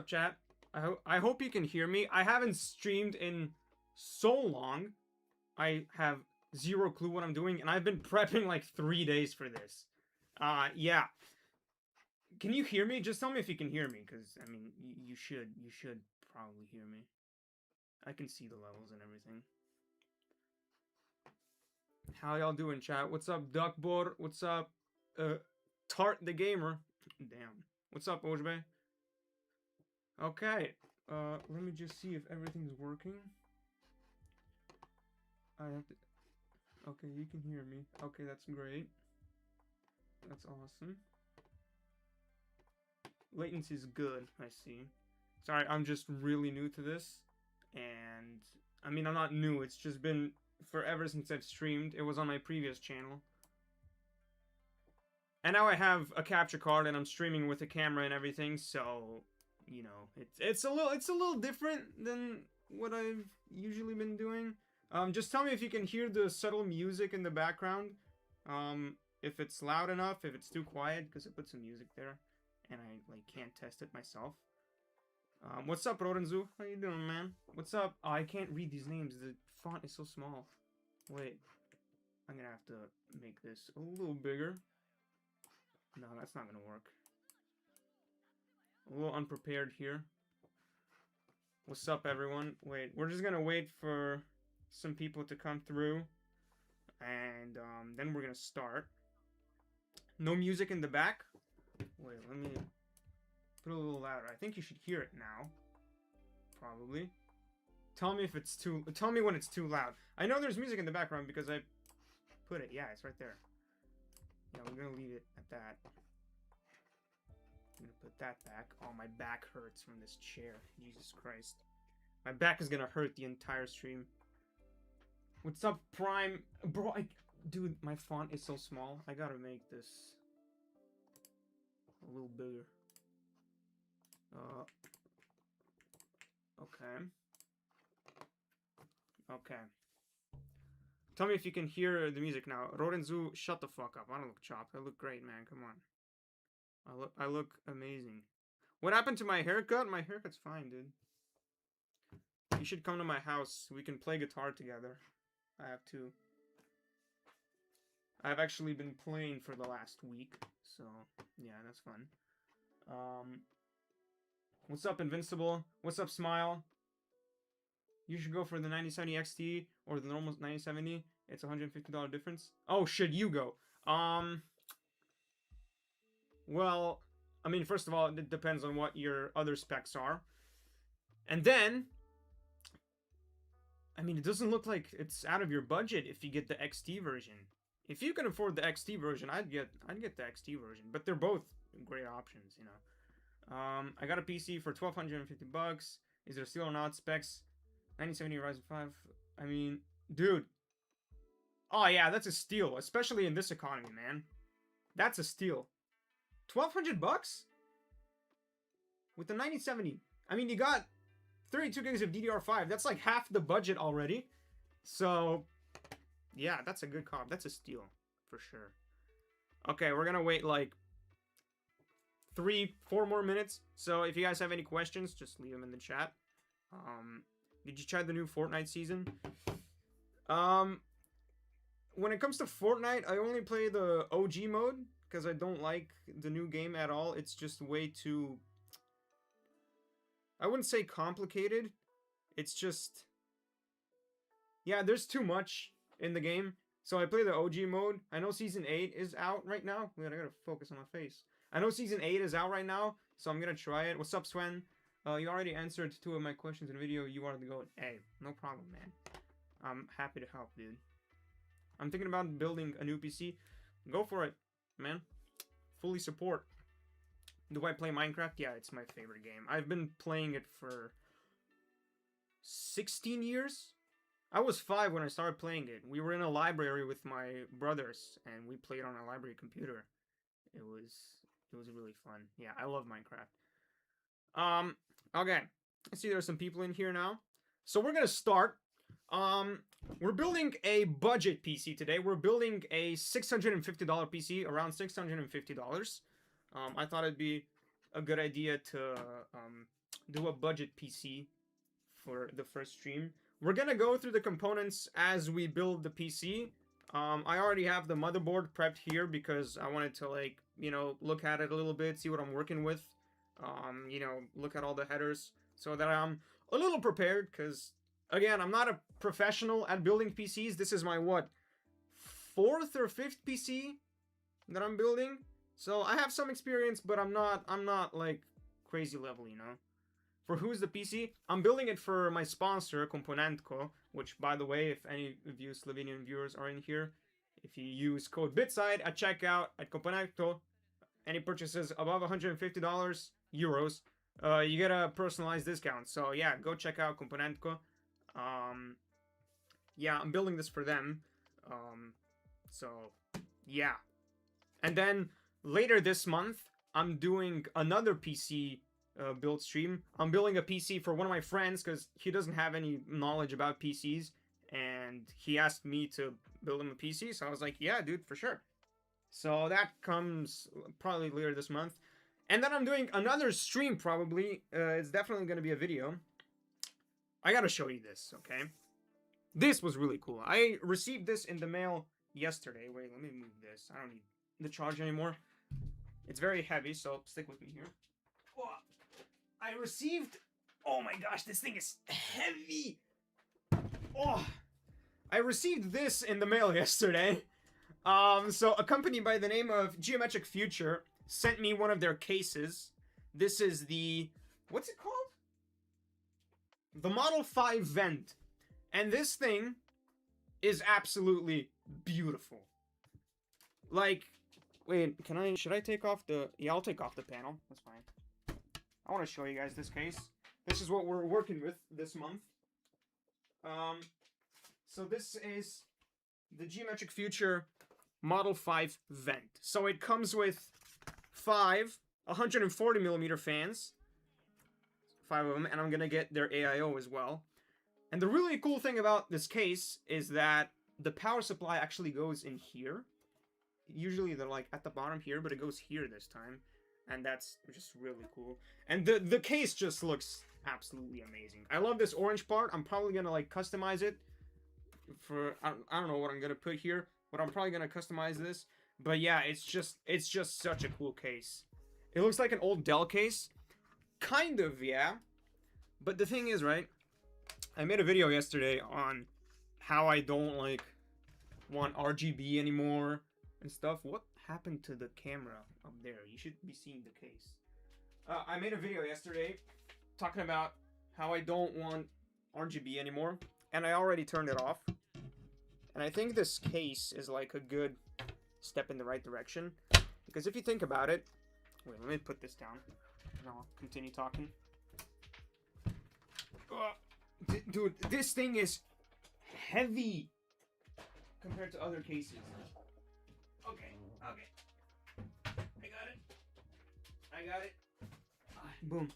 up, chat? I hope you can hear me. I haven't streamed in so long. I have zero clue what I'm doing, and I've been prepping like 3 days for this. Yeah. Can you hear me? Just tell me if you can hear me, because, I mean, you should probably hear me. I can see the levels and everything. How y'all doing, chat? What's up, Duckboard? What's up, Tart the Gamer? Damn. What's up, Ojbe? Okay. Let me just see if everything's working. I have to... Okay, you can hear me. Okay, that's great. That's awesome. Latency is good, I see. Sorry, I'm just really new to this. And, I mean, I'm not new. It's just been forever since I've streamed. It was on my previous channel. And now I have a capture card and I'm streaming with a camera and everything, so, you know, it's a little different than what I've usually been doing. Just tell me if you can hear the subtle music in the background. If it's loud enough, if it's too quiet, because I put some music there and I like can't test it myself. What's up, Rorenzu? How you doing, man? What's up? Oh, I can't read these names. The font is so small. Wait. I'm gonna have to make this a little bigger. No, that's not gonna work. A little unprepared here. What's up, everyone? Wait, we're just gonna wait for some people to come through. And then we're gonna start. No music in the back. Wait, let me put it a little louder. I think you should hear it now. Probably. Tell me if it's too... Tell me when it's too loud. I know there's music in the background because I put it. Yeah, it's right there. Yeah, we're gonna leave it at that. I'm gonna put that back. Oh, my back hurts from this chair. Jesus Christ. My back is gonna hurt the entire stream. What's up, Prime? Bro, dude, my font is so small. I gotta make this a little bigger. Okay. Okay. Tell me if you can hear the music now. Rorenzu, shut the fuck up. I don't look chopped. I look great, man. Come on. I look amazing. What happened to my haircut? My haircut's fine, dude. You should come to my house. We can play guitar together. I have to. I've actually been playing for the last week, so yeah, that's fun. What's up, Invincible? What's up, Smile? You should go for the 9070 XT or the normal 9070. It's a $150 difference. Oh shit, you go. Well, I mean, first of all, it depends on what your other specs are. And then, I mean, it doesn't look like it's out of your budget if you get the XT version. If you can afford the XT version, I'd get the XT version. But they're both great options, you know. I got a PC for $1,250. Is there still or not specs? 9070 Ryzen 5. I mean, dude. Oh yeah, that's a steal, especially in this economy, man. That's a steal. $1,200 with the 9070. I mean, you got 32 gigs of DDR5. That's like half the budget already. So, yeah, that's a good comp. That's a steal for sure. Okay, we're gonna wait like 3-4 more minutes. So if you guys have any questions, just leave them in the chat. Did you try the new Fortnite season? When it comes to Fortnite, I only play the OG mode because I don't like the new game at all. It's just way too... I wouldn't say complicated. It's just... Yeah, there's too much in the game. So I play the OG mode. I know Season 8 is out right now. Wait, I gotta focus on my face. I know Season 8 is out right now, so I'm gonna try it. What's up, Swen? You already answered 2 of my questions in the video. You are the GOAT. Hey, no problem, man. I'm happy to help, dude. I'm thinking about building a new PC. Go for it, man. Fully support. Do I play Minecraft? Yeah, it's my favorite game. I've been playing it for 16 years. I was 5 when I started playing it. We were in a library with my brothers, and we played on a library computer. It was really fun. Yeah, I love Minecraft. Okay. I see there's some people in here now. So we're gonna start. We're building a budget PC today. We're building a $650 PC, around $650. I thought it'd be a good idea to do a budget PC for the first stream. We're gonna go through the components as we build the PC. I already have the motherboard prepped here because I wanted to, like, you know, look at it a little bit, see what I'm working with. You know, look at all the headers so that I'm a little prepared, because, again, I'm not a professional at building PCs. This is my, what, 4th or 5th PC that I'm building? So I have some experience, but I'm not, like, crazy level, you know? For who's the PC? I'm building it for my sponsor, Komponentko, which, by the way, if any of you Slovenian viewers are in here, if you use code BITSIDE at checkout at Komponentko, any purchases above $150, euros, you get a personalized discount. So yeah, go check out Komponentko. Yeah, I'm building this for them. So yeah. And then later this month, I'm doing another PC build stream. I'm building a PC for one of my friends because he doesn't have any knowledge about PCs, and he asked me to build him a PC, so I was like, yeah, dude, for sure. So that comes probably later this month. And then I'm doing another stream, probably. It's definitely going to be a video. I gotta show you this, okay? This was really cool. I received this in the mail yesterday. Wait, let me move this. I don't need the charge anymore. It's very heavy, so stick with me here. Oh, I received... Oh my gosh, this thing is heavy! Oh, I received this in the mail yesterday. So a company by the name of Geometric Future sent me one of their cases. This is the... What's it called? The Model 5 vent. And this thing is absolutely beautiful. Like... Wait, should I take off the... Yeah, I'll take off the panel. That's fine. I want to show you guys this case. This is what we're working with this month. So this is the Geometric Future Model 5 vent. So it comes with 5 140mm fans. 5 of them, and I'm gonna get their AIO as well. And the really cool thing about this case is that the power supply actually goes in here. Usually they're like at the bottom here, but it goes here this time. And that's just really cool. And the case just looks absolutely amazing. I love this orange part. I'm probably gonna like customize it for I don't know what I'm gonna put here, but I'm probably gonna customize this. But yeah, it's just such a cool case. It looks like an old Dell case. Kind of, yeah. But the thing is, right, I made a video yesterday on how I don't like want RGB anymore and stuff. What happened to the camera up there? You should be seeing the case. I made a video yesterday talking about how I don't want RGB anymore, and I already turned it off. And I think this case is like a good step in the right direction, because if you think about it, wait, let me put this down and I'll continue talking. Dude, this thing is heavy compared to other cases. Okay. I got it. Boom.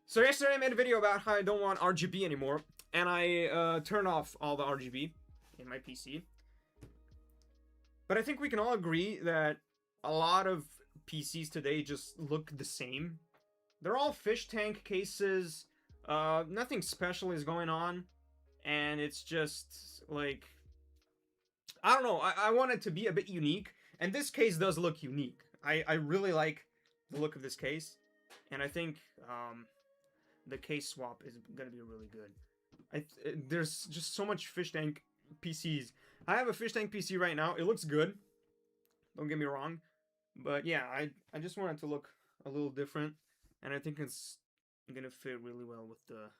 So yesterday I made a video about how I don't want RGB anymore, and I turned off all the RGB in my PC. But I think we can all agree that a lot of PCs today just look the same. They're all fish tank cases. Nothing special is going on, and it's just like, I don't know, I want it to be a bit unique, and this case does look unique. I really like the look of this case, and I think the case swap is gonna be really good. There's just so much fish tank PCs. I have a fish tank PC right now. It looks good, don't get me wrong, but yeah, I just want it to look a little different, and I think it's gonna fit really well with the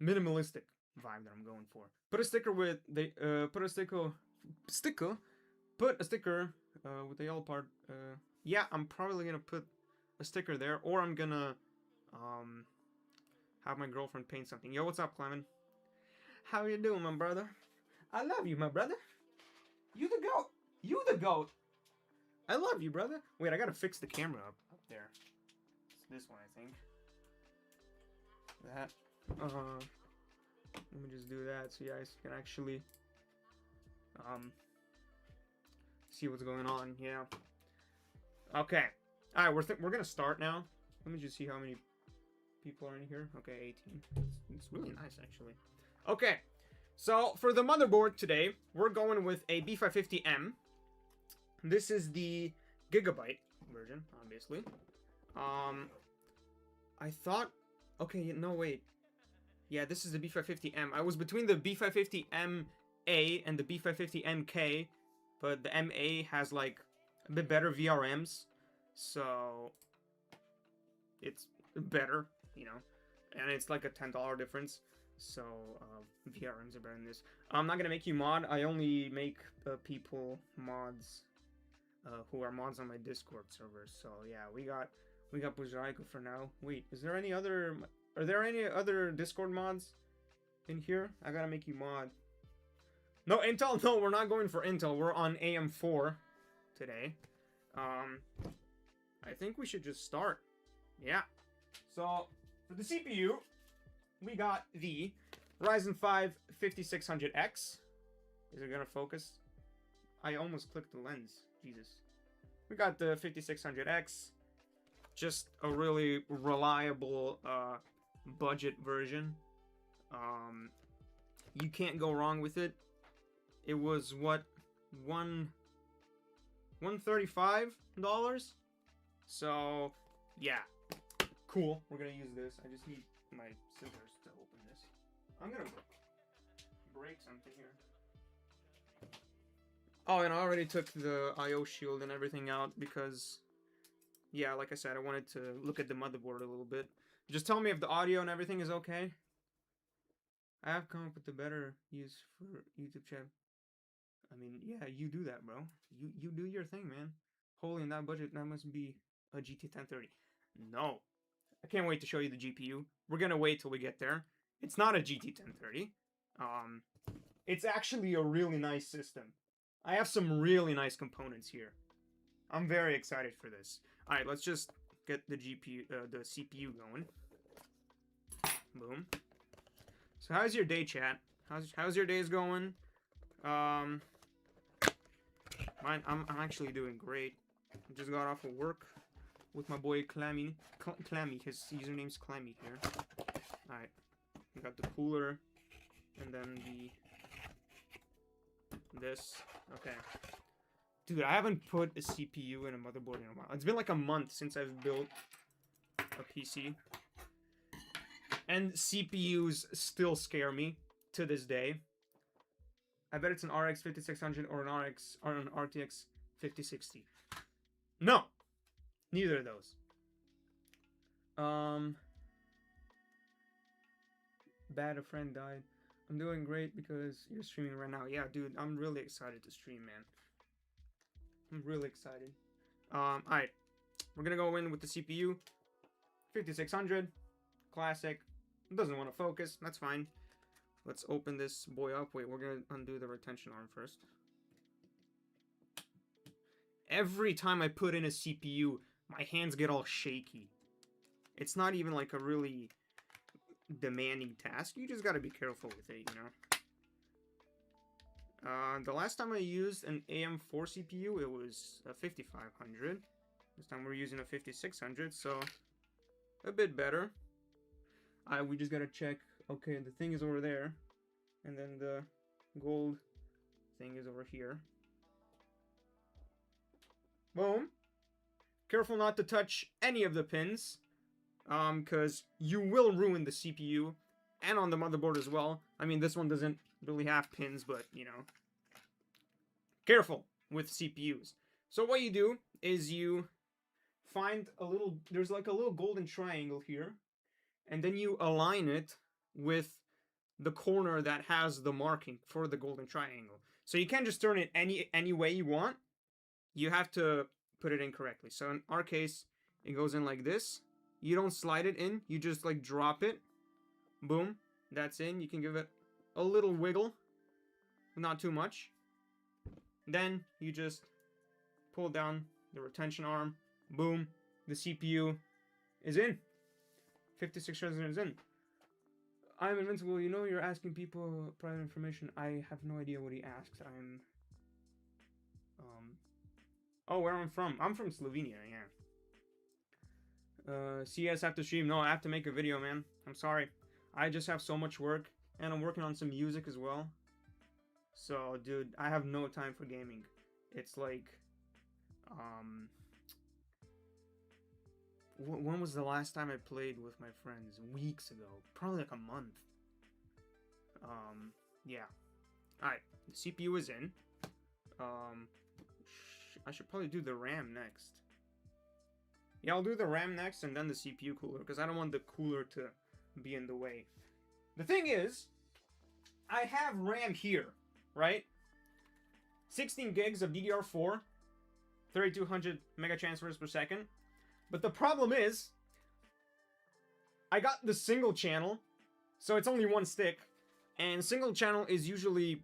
minimalistic vibe that I'm going for. Put a sticker with the put a sticker with the yellow part. Yeah, I'm probably gonna put a sticker there, or I'm gonna have my girlfriend paint something. Yo, what's up, Clement? How you doing, my brother? I love you, my brother. You the goat. You the goat. I love you, brother. Wait, I gotta fix the camera up there. It's this one, I think. That. Let me just do that so you guys can actually see what's going on. Yeah. Okay. All right, we're gonna start now. Let me just see how many people are in here. Okay, 18. It's really nice, actually. Okay, so for the motherboard today, we're going with a B550M. This is the Gigabyte version, obviously. I thought... Okay, no, wait. Yeah, this is the B550M. I was between the B550MA and the B550MK, but the MA has, like, a bit better VRMs, so it's better, you know, and it's like a $10 difference, so VRMs are better than this. I'm not gonna make you mod. I only make people mods who are mods on my Discord server. So yeah, we got Bujaiko for now. Wait, are there any other Discord mods in here? I gotta make you mod. No, Intel. No, we're not going for Intel. We're on AM4 today. I think we should just start. Yeah. So for the CPU, we got the Ryzen 5 5600X. Is it gonna focus? I almost clicked the lens. Jesus. We got the 5600X. Just a really reliable budget version. You can't go wrong with it. It was what, $135? So yeah, cool. We're gonna use this. I just need my scissors to open this. I'm gonna break something here. Oh, and I already took the IO shield and everything out because, yeah, like I said, I wanted to look at the motherboard a little bit. Just tell me if the audio and everything is okay. I have come up with a better use for YouTube chat. I mean, yeah, you do that, bro. You do your thing, man. Holy, in that budget, that must be a GT 1030. No. I can't wait to show you the GPU. We're gonna wait till we get there. It's not a GT 1030. It's actually a really nice system. I have some really nice components here. I'm very excited for this. Alright, let's just get the CPU going. Boom. So how's your day, chat? How's your days going? I'm actually doing great. I just got off of work with my boy Clammy. Clammy, his username's Clammy here. Alright. We got the cooler. And then this. Okay. Dude, I haven't put a CPU in a motherboard in a while. It's been like a month since I've built a PC. And CPUs still scare me to this day. I bet it's an RX 5600 or an RTX 5060. No! Neither of those. Bad, a friend died. I'm doing great because you're streaming right now. Yeah, dude, I'm really excited to stream, man. I'm really excited. Alright. We're gonna go in with the CPU. 5600. Classic. It doesn't want to focus. That's fine. Let's open this boy up. Wait, we're gonna undo the retention arm first. Every time I put in a CPU, my hands get all shaky. It's not even like a really demanding task. You just gotta be careful with it, you know. The last time I used an AM4 CPU, it was a 5500. This time we're using a 5600, so a bit better. We just gotta check. Okay, the thing is over there, and then the gold thing is over here. Boom. Careful not to touch any of the pins, because you will ruin the CPU and on the motherboard as well. I mean, this one doesn't really have pins, but, you know. Careful with CPUs. So what you do is you find a little, there's like a little golden triangle here, and then you align it with the corner that has the marking for the golden triangle. So you can't just turn it any way you want. You have to put it in correctly. So in our case, it goes in like this. You don't slide it in, you just like drop it. Boom, that's in. You can give it a little wiggle, not too much. Then you just pull down the retention arm. Boom, the CPU is in. 5600 is in. I'm invincible. You know you're asking people private information. I have no idea what he asked. Oh, where I'm from? I'm from Slovenia, yeah. CS after stream. No, I have to make a video, man. I'm sorry. I just have so much work, and I'm working on some music as well. So, dude, I have no time for gaming. It's like, when was the last time I played with my friends? Weeks ago. Probably like a month. Yeah. Alright, the CPU is in. I should probably do the RAM next. Yeah, I'll do the RAM next and then the CPU cooler, because I don't want the cooler to be in the way. The thing is, I have RAM here, right? 16 gigs of DDR4, 3200 mega transfers per second. But the problem is, I got the single channel, so it's only one stick, and single channel is usually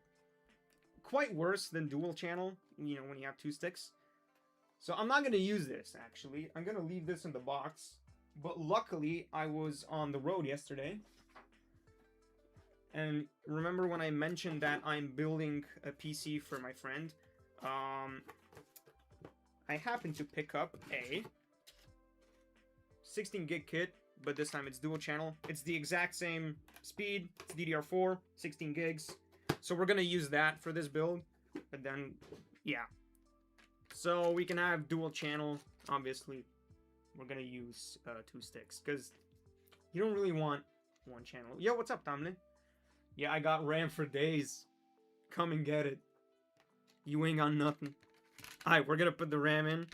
quite worse than dual channel, you know, when you have two sticks. So I'm not going to use this, actually. I'm going to leave this in the box. But luckily, I was on the road yesterday. And remember when I mentioned that I'm building a PC for my friend? I happened to pick up a 16 gig kit, but this time it's dual channel. It's the exact same speed. It's DDR4, 16 gigs. So we're going to use that for this build. But then, yeah. So we can have dual channel. Obviously, we're going to use two sticks, because you don't really want one channel. Yo, what's up, Tomlin? Yeah, I got RAM for days. Come and get it. You ain't got nothing. Alright, we're going to put the RAM in.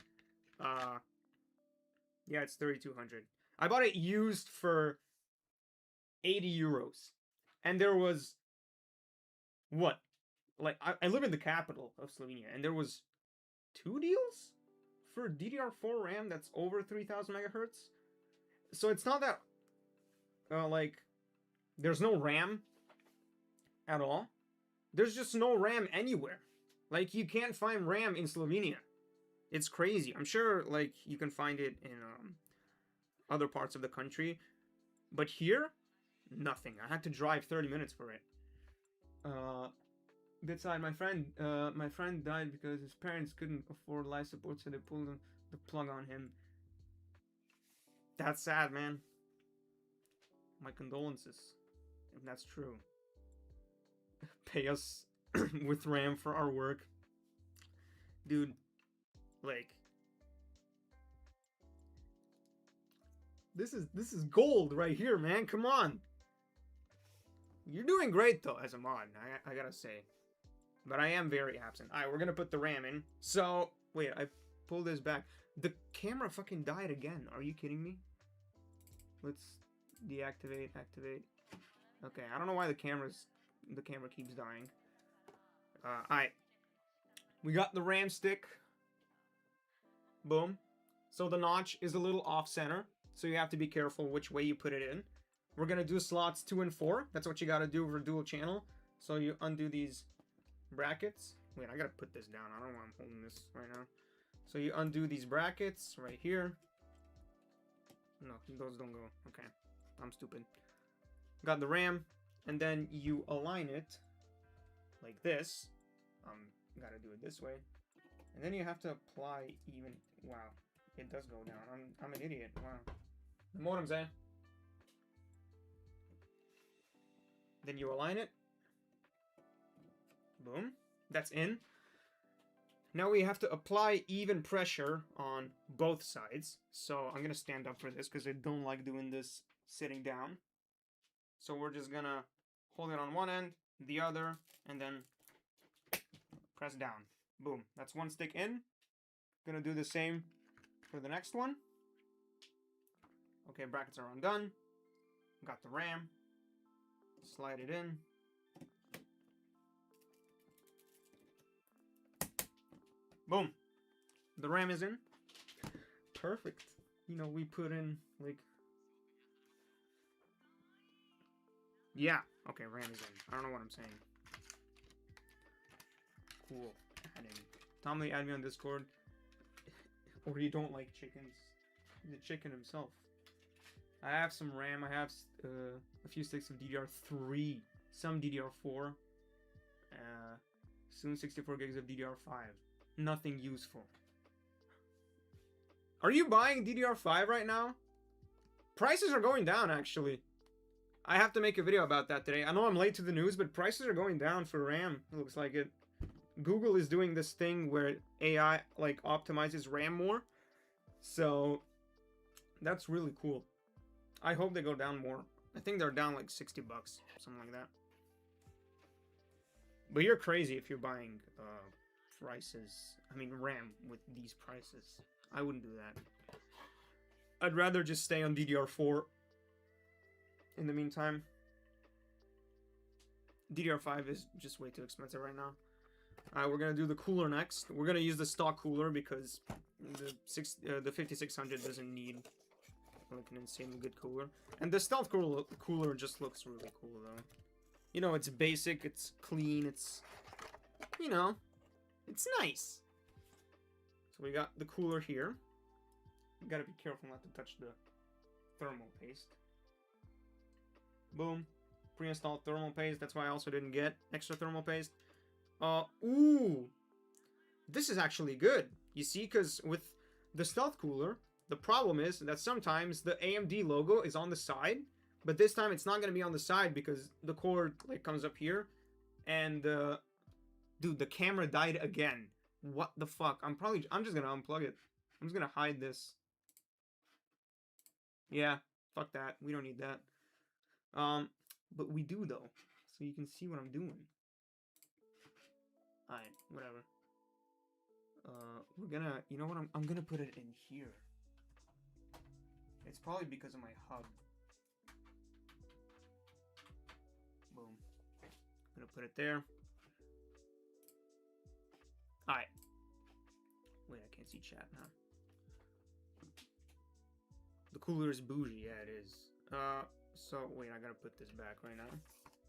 Yeah, it's 3200. I bought it used for 80 euros. And there was... What? Like, I live in the capital of Slovenia, and there was 2 deals for DDR4 RAM that's over 3000 megahertz. So it's not that, like, there's no RAM at all. There's just no RAM anywhere. Like, you can't find RAM in Slovenia. It's crazy. I'm sure, like, you can find it in other parts of the country. But here, nothing. I had to drive 30 minutes for it. BITSIDE, my friend died because his parents couldn't afford life support, so they pulled the plug on him. That's sad, man. My condolences, if that's true. Pay us with RAM for our work. Dude, like, this is gold right here, man. Come on. You're doing great though as a mod, I gotta say. But I am very absent. Alright, we're gonna put the RAM in. So, wait, I pulled this back. The camera fucking died again. Are you kidding me? Let's deactivate, activate. Okay, I don't know why the camera keeps dying. Alright. We got the RAM stick. Boom. So the notch is a little off center, so you have to be careful which way you put it in. We're gonna do slots 2 and 4. That's what you gotta do for dual channel. So you undo these brackets. Wait, I gotta put this down. I don't know why I'm holding this right now. So you undo these brackets right here. No, those don't go. Okay, I'm stupid. Got the RAM, and then you align it like this. Gotta do it this way, and then you have to apply even. Wow, it does go down. I'm an idiot. Wow. The modem's there. Then you align it. Boom. That's in. Now we have to apply even pressure on both sides. So I'm gonna stand up for this because I don't like doing this sitting down. So we're just gonna hold it on one end, the other, and then press down. Boom. That's one stick in. Gonna do the same for the next one. Okay, brackets are undone. Got the RAM. Slide it in. Boom. The RAM is in. Perfect. You know, we put in, like... Yeah. Okay, RAM is in. I don't know what I'm saying. Cool. Add in. Tomly, add me on Discord. Or you don't like chickens. The chicken himself. I have some RAM. I have a few sticks of DDR3. Some DDR4. Soon 64 gigs of DDR5. Nothing useful. Are you buying DDR5 right now? Prices are going down, actually. I have to make a video about that today. I know I'm late to the news, but prices are going down for RAM. It looks like it. Google is doing this thing where AI, like, optimizes RAM more. So, that's really cool. I hope they go down more. I think they're down like 60 bucks, something like that. But you're crazy if you're buying prices. I mean, RAM with these prices. I wouldn't do that. I'd rather just stay on DDR4 in the meantime. DDR5 is just way too expensive right now. Alright, we're gonna do the cooler next. We're gonna use the stock cooler because the 5600 doesn't need like an insanely good cooler. And the stealth cooler just looks really cool though. You know, it's basic, it's clean, it's, you know, it's nice. So we got the cooler here. You gotta be careful not to touch the thermal paste. Boom. Pre-installed thermal paste. That's why I also didn't get extra thermal paste. Ooh. This is actually good. You see, because with the stealth cooler, the problem is that sometimes the AMD logo is on the side, but this time it's not going to be on the side because the cord like comes up here. And, dude, the camera died again. What the fuck? I'm just going to unplug it. I'm just going to hide this. Yeah, fuck that. We don't need that. But we do though, so you can see what I'm doing. Alright, whatever. We're gonna, you know what, I'm gonna put it in here. It's probably because of my hub. Boom. I'm gonna put it there. Alright. Wait, I can't see chat now. The cooler is bougie, yeah it is. So, wait, I gotta put this back right now.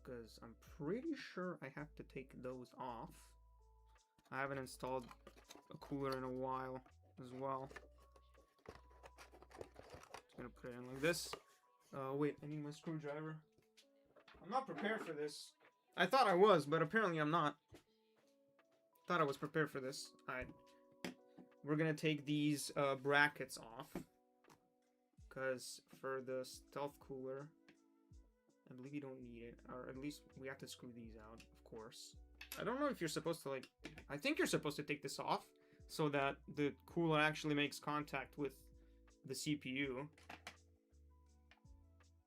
Because I'm pretty sure I have to take those off. I haven't installed a cooler in a while as well. Just gonna put it in like this. Wait, I need my screwdriver. I'm not prepared for this. I thought I was, but apparently I'm not. Thought I was prepared for this. Alright. We're gonna take these brackets off. Because for the stealth cooler, I believe you don't need it. Or at least we have to screw these out, of course. I don't know if you're supposed to, like... I think you're supposed to take this off so that the cooler actually makes contact with the CPU.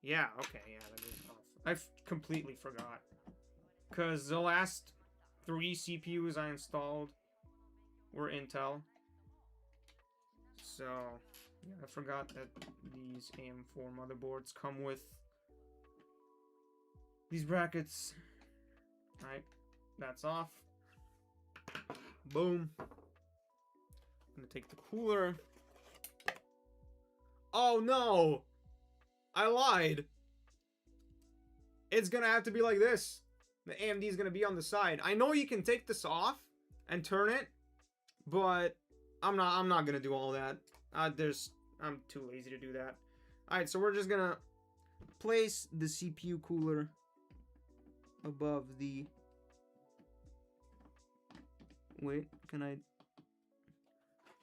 Yeah, okay, yeah, that goes off. I completely forgot. Because the last 3 CPUs I installed were Intel. So... yeah, I forgot that these AM4 motherboards come with these brackets. Alright, that's off. Boom. I'm gonna take the cooler. Oh no! I lied! It's gonna have to be like this. The AMD is gonna be on the side. I know you can take this off and turn it, but I'm not gonna do all that. I'm too lazy to do that. Alright, so we're just gonna place the CPU cooler above the... Wait, can I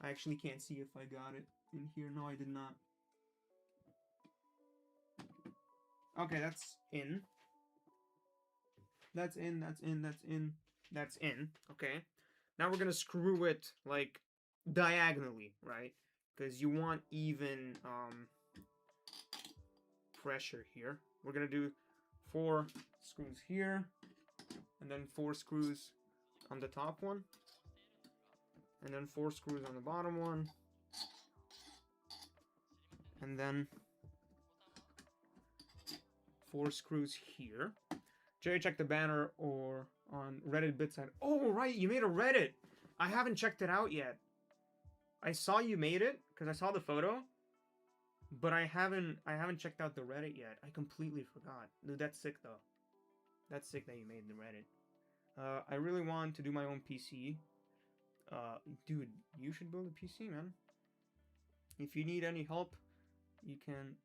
actually can't see if I got it in here. No, I did not. Okay, that's in. That's in, that's in, that's in, that's in. Okay. Now we're gonna screw it, like, diagonally, right? Because you want even pressure here. We're gonna do 4 screws here, and then 4 screws on the top one, and then 4 screws on the bottom one, and then 4 screws here. Jerry, check the banner or on Reddit BITSIDE. Oh right, you made a Reddit. I haven't checked it out yet. I saw you made it because I saw the photo, but I haven't checked out the Reddit yet. I completely forgot. Dude, that's sick though. That's sick that you made the Reddit. I really want to do my own PC. Dude, you should build a PC, man. If you need any help, you can.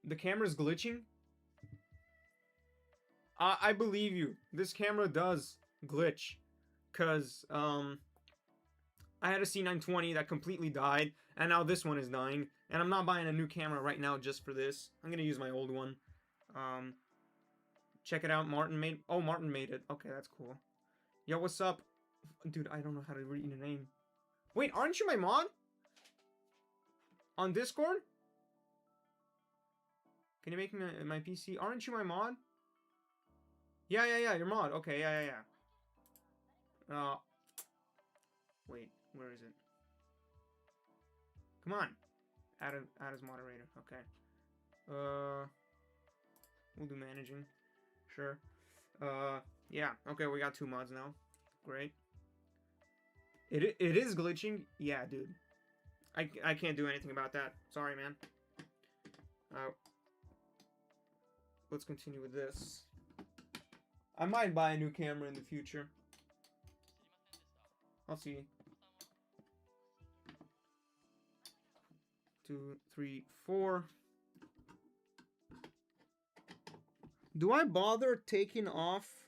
The camera's glitching. I believe you. This camera does glitch, cause I had a C920 that completely died, and now this one is dying. And I'm not buying a new camera right now just for this. I'm gonna use my old one. Check it out. Martin made... Oh, Martin made it. Okay, that's cool. Yo, what's up? Dude, I don't know how to read your name. Wait, aren't you my mod? On Discord? Can you make me my PC? Aren't you my mod? Yeah, you're mod. Okay, yeah. Wait, where is it? Come on. Add as moderator. Okay. We'll do managing. Sure. Yeah. Okay, we got 2 mods now. Great. It is glitching. Yeah, dude. I can't do anything about that. Sorry, man. Let's continue with this. I might buy a new camera in the future. I'll see. 2, 3, 4. Do I bother taking off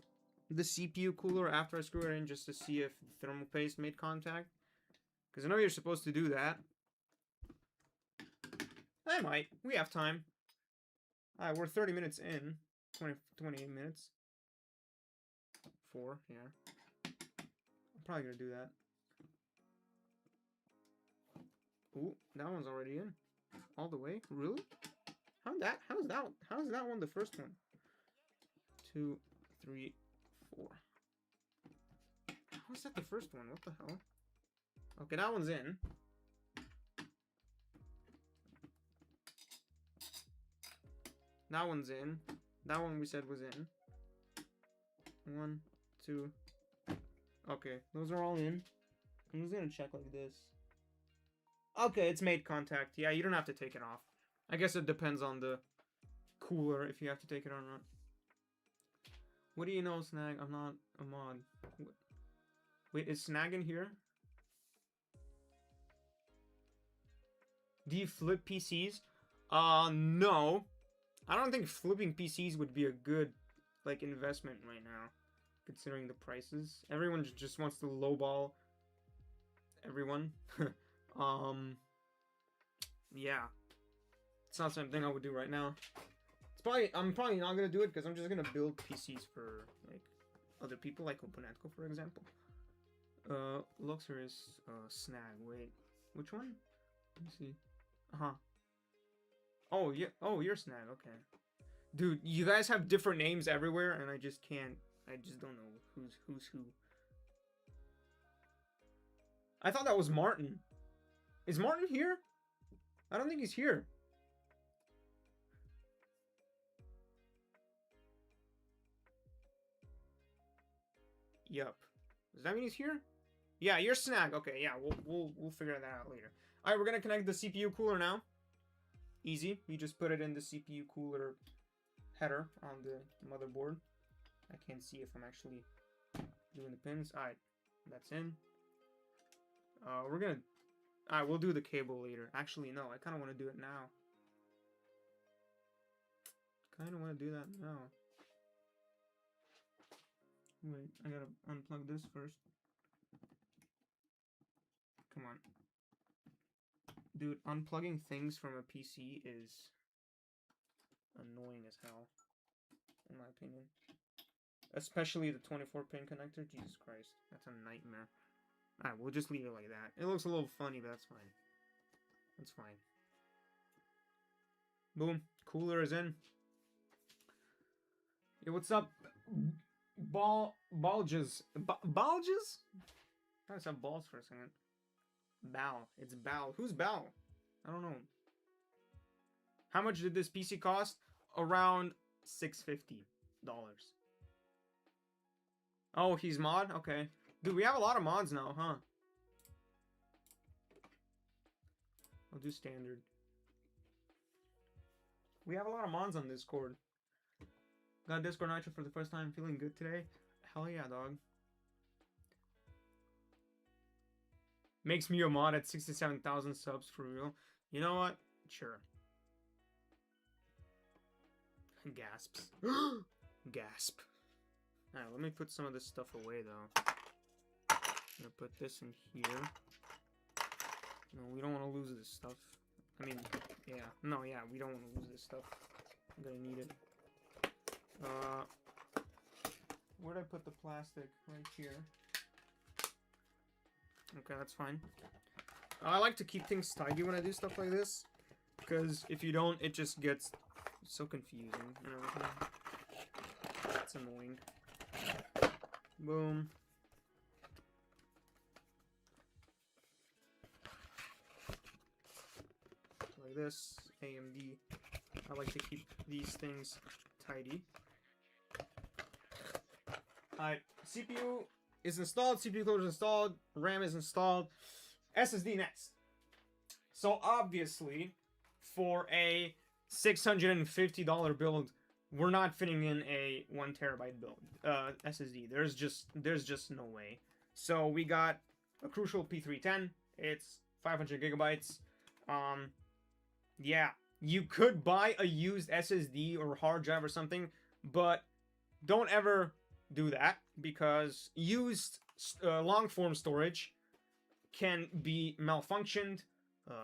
the CPU cooler after I screw it in just to see if the thermal paste made contact? Because I know you're supposed to do that. I might. We have time. Alright, we're 30 minutes in. 28 minutes. 4, yeah. I'm probably gonna do that. Ooh, that one's already in. All the way? Really? How's that one the first one? 2, 3, 4. How is that the first one? What the hell? Okay, that one's in. That one's in. That one we said was in. 1, 2. Okay, those are all in. I'm just gonna check like this. Okay, it's made contact. Yeah, you don't have to take it off. I guess it depends on the cooler if you have to take it or not. What do you know, Snag? I'm not a mod. Wait, is Snag in here? Do you flip PCs? No. I don't think flipping PCs would be a good, like, investment right now, considering the prices. Everyone just wants to lowball everyone. Yeah. It's not something I would do right now. I'm probably not gonna do it because I'm just gonna build PCs for, like, other people, like Komponentko, for example. Luxurious, Snag. Wait, which one? Let me see. Oh, yeah. Oh, you're Snag. Okay. Dude, you guys have different names everywhere, and I just can't. I just don't know who's who. I thought that was Martin. Is Martin here? I don't think he's here. Yup. Does that mean he's here? Yeah, you're Snag. Okay, yeah, we'll figure that out later. All right, we're gonna connect the CPU cooler now. Easy. You just put it in the CPU cooler header on the motherboard. I can't see if I'm actually doing the pins. All right, that's in. We're gonna. All right, we'll do the cable later. Actually, no. I kind of want to do it now. Kind of want to do that now. Wait, I gotta unplug this first. Come on. Dude, unplugging things from a PC is annoying as hell, in my opinion. Especially the 24-pin connector. Jesus Christ, that's a nightmare. Alright, we'll just leave it like that. It looks a little funny, but that's fine. That's fine. Boom. Cooler is in. Yo, what's up? Balges. Balges? I thought I said balls for a second. Bao. It's Bao. Who's Bao? I don't know. How much did this PC cost? Around $650. Oh, he's mod? Okay. Dude, we have a lot of mods now, huh? I'll do standard. We have a lot of mods on Discord. Got Discord Nitro for the first time. Feeling good today? Hell yeah, dog. Makes me a mod at 67,000 subs for real. You know what? Sure. Gasps. Gasp. Alright, let me put some of this stuff away though. I'm gonna put this in here. No, we don't want to lose this stuff. I mean, yeah. No, yeah, we don't want to lose this stuff. I'm gonna need it. Where'd I put the plastic? Right here. Okay, that's fine. I like to keep things tidy when I do stuff like this, because if you don't, it just gets so confusing and everything. It's annoying. Boom. Like this, AMD. I like to keep these things tidy. Alright, CPU is installed, CPU cooler is installed, RAM is installed, SSD next. So obviously, for a $650 build, we're not fitting in a 1 terabyte build SSD. There's just no way. So we got a Crucial P310. It's 500 gigabytes. Yeah, you could buy a used SSD or hard drive or something, but don't ever do that, because used long form storage can be malfunctioned.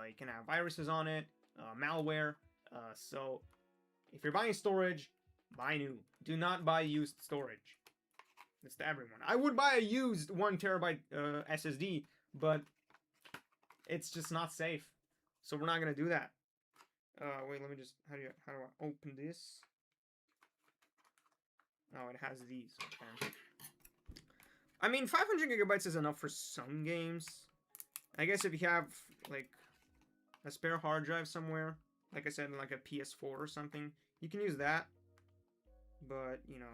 It can have viruses on it, malware. So if you're buying storage, buy new. Do not buy used storage. It's to everyone. I would buy a used 1 terabyte SSD, but it's just not safe. So we're not gonna do that. Wait, let me just, how do I open this? Oh, it has these. Okay. I mean, 500 gigabytes is enough for some games. I guess if you have, like, a spare hard drive somewhere, like I said, like a PS4 or something, you can use that. But, you know,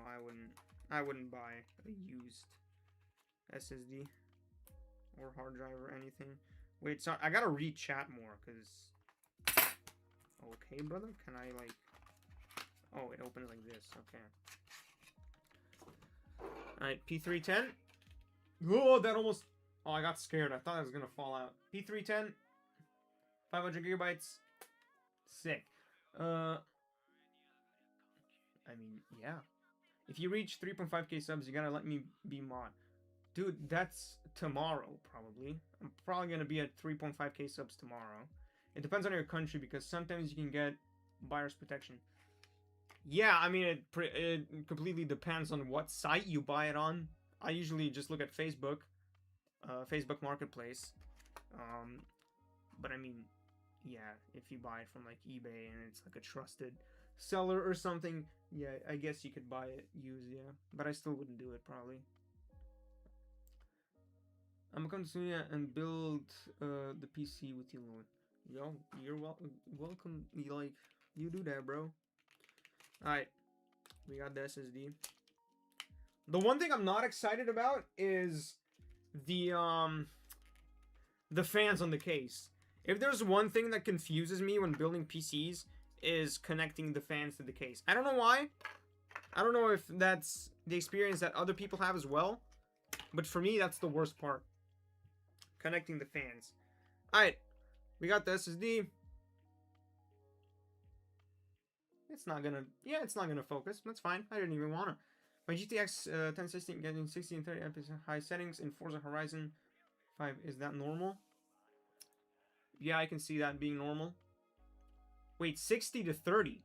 I wouldn't buy a used SSD or hard drive or anything. Wait, so I gotta read chat more, because... Okay, brother, can I, like... Oh, it opens like this, okay. Alright, P310. Oh, that almost... Oh, I got scared. I thought it was gonna fall out. P310. 500 gigabytes. Sick. I mean, yeah. If you reach 3.5k subs, you gotta let me be mod. Dude, that's tomorrow, probably. I'm probably gonna be at 3.5k subs tomorrow. It depends on your country, because sometimes you can get virus protection. Yeah, I mean, it completely depends on what site you buy it on. I usually just look at Facebook. Facebook Marketplace. But I mean, yeah, if you buy it from, like, eBay and it's, like, a trusted seller or something, yeah, I guess you could buy it used, yeah. But I still wouldn't do it, probably. I'm gonna come to Sunia and build the PC with you, Lord. Yo, you're welcome. You do that, bro. Alright, we got the SSD. The one thing I'm not excited about is the fans on the case. If there's one thing that confuses me when building PCs, is connecting the fans to the case. I don't know why. I don't know if that's the experience that other people have as well, but for me, that's the worst part. Connecting the fans. Alright, we got the SSD. It's not gonna, yeah, it's not gonna focus. That's fine. I didn't even wanna. My GTX 1060 getting 60 and 30 FPS high settings in Forza Horizon 5. Is that normal? Yeah, I can see that being normal. Wait, 60 to 30.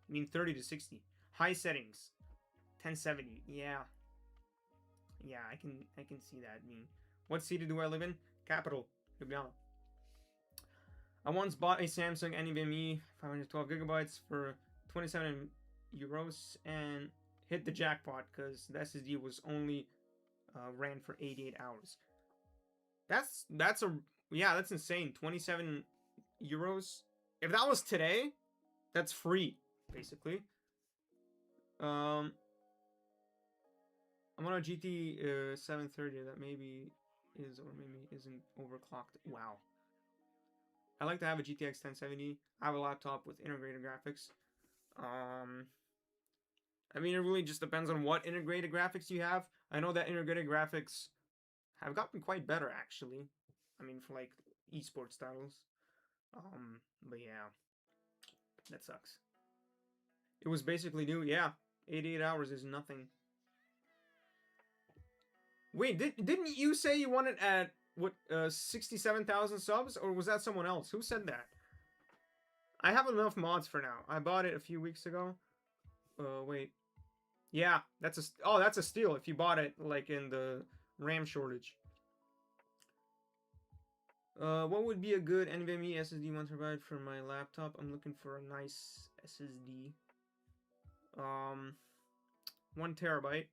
I mean 30 to 60. High settings. 1070. Yeah. Yeah, I can see that being. What city do I live in? Capital. Ljubljana. I once bought a Samsung NVMe 512 gigabytes for 27 euros and hit the jackpot because the SSD was only ran for 88 hours. That's insane. 27 euros. If that was today, that's free, basically. I'm on a GT 730 that maybe is or maybe isn't overclocked. Wow. I like to have a GTX 1070. I have a laptop with integrated graphics. I mean, it really just depends on what integrated graphics you have. I know that integrated graphics have gotten quite better, actually. I mean, for, like, esports titles. But yeah. That sucks. It was basically new, yeah. 88 hours is nothing. Wait, didn't you say you wanted at, what, 67,000 subs? Or was that someone else? Who said that? I have enough mods for now. I bought it a few weeks ago. Wait. Yeah, that's a steal if you bought it like in the RAM shortage. What would be a good NVMe SSD 1 terabyte for my laptop? I'm looking for a nice SSD. 1 terabyte.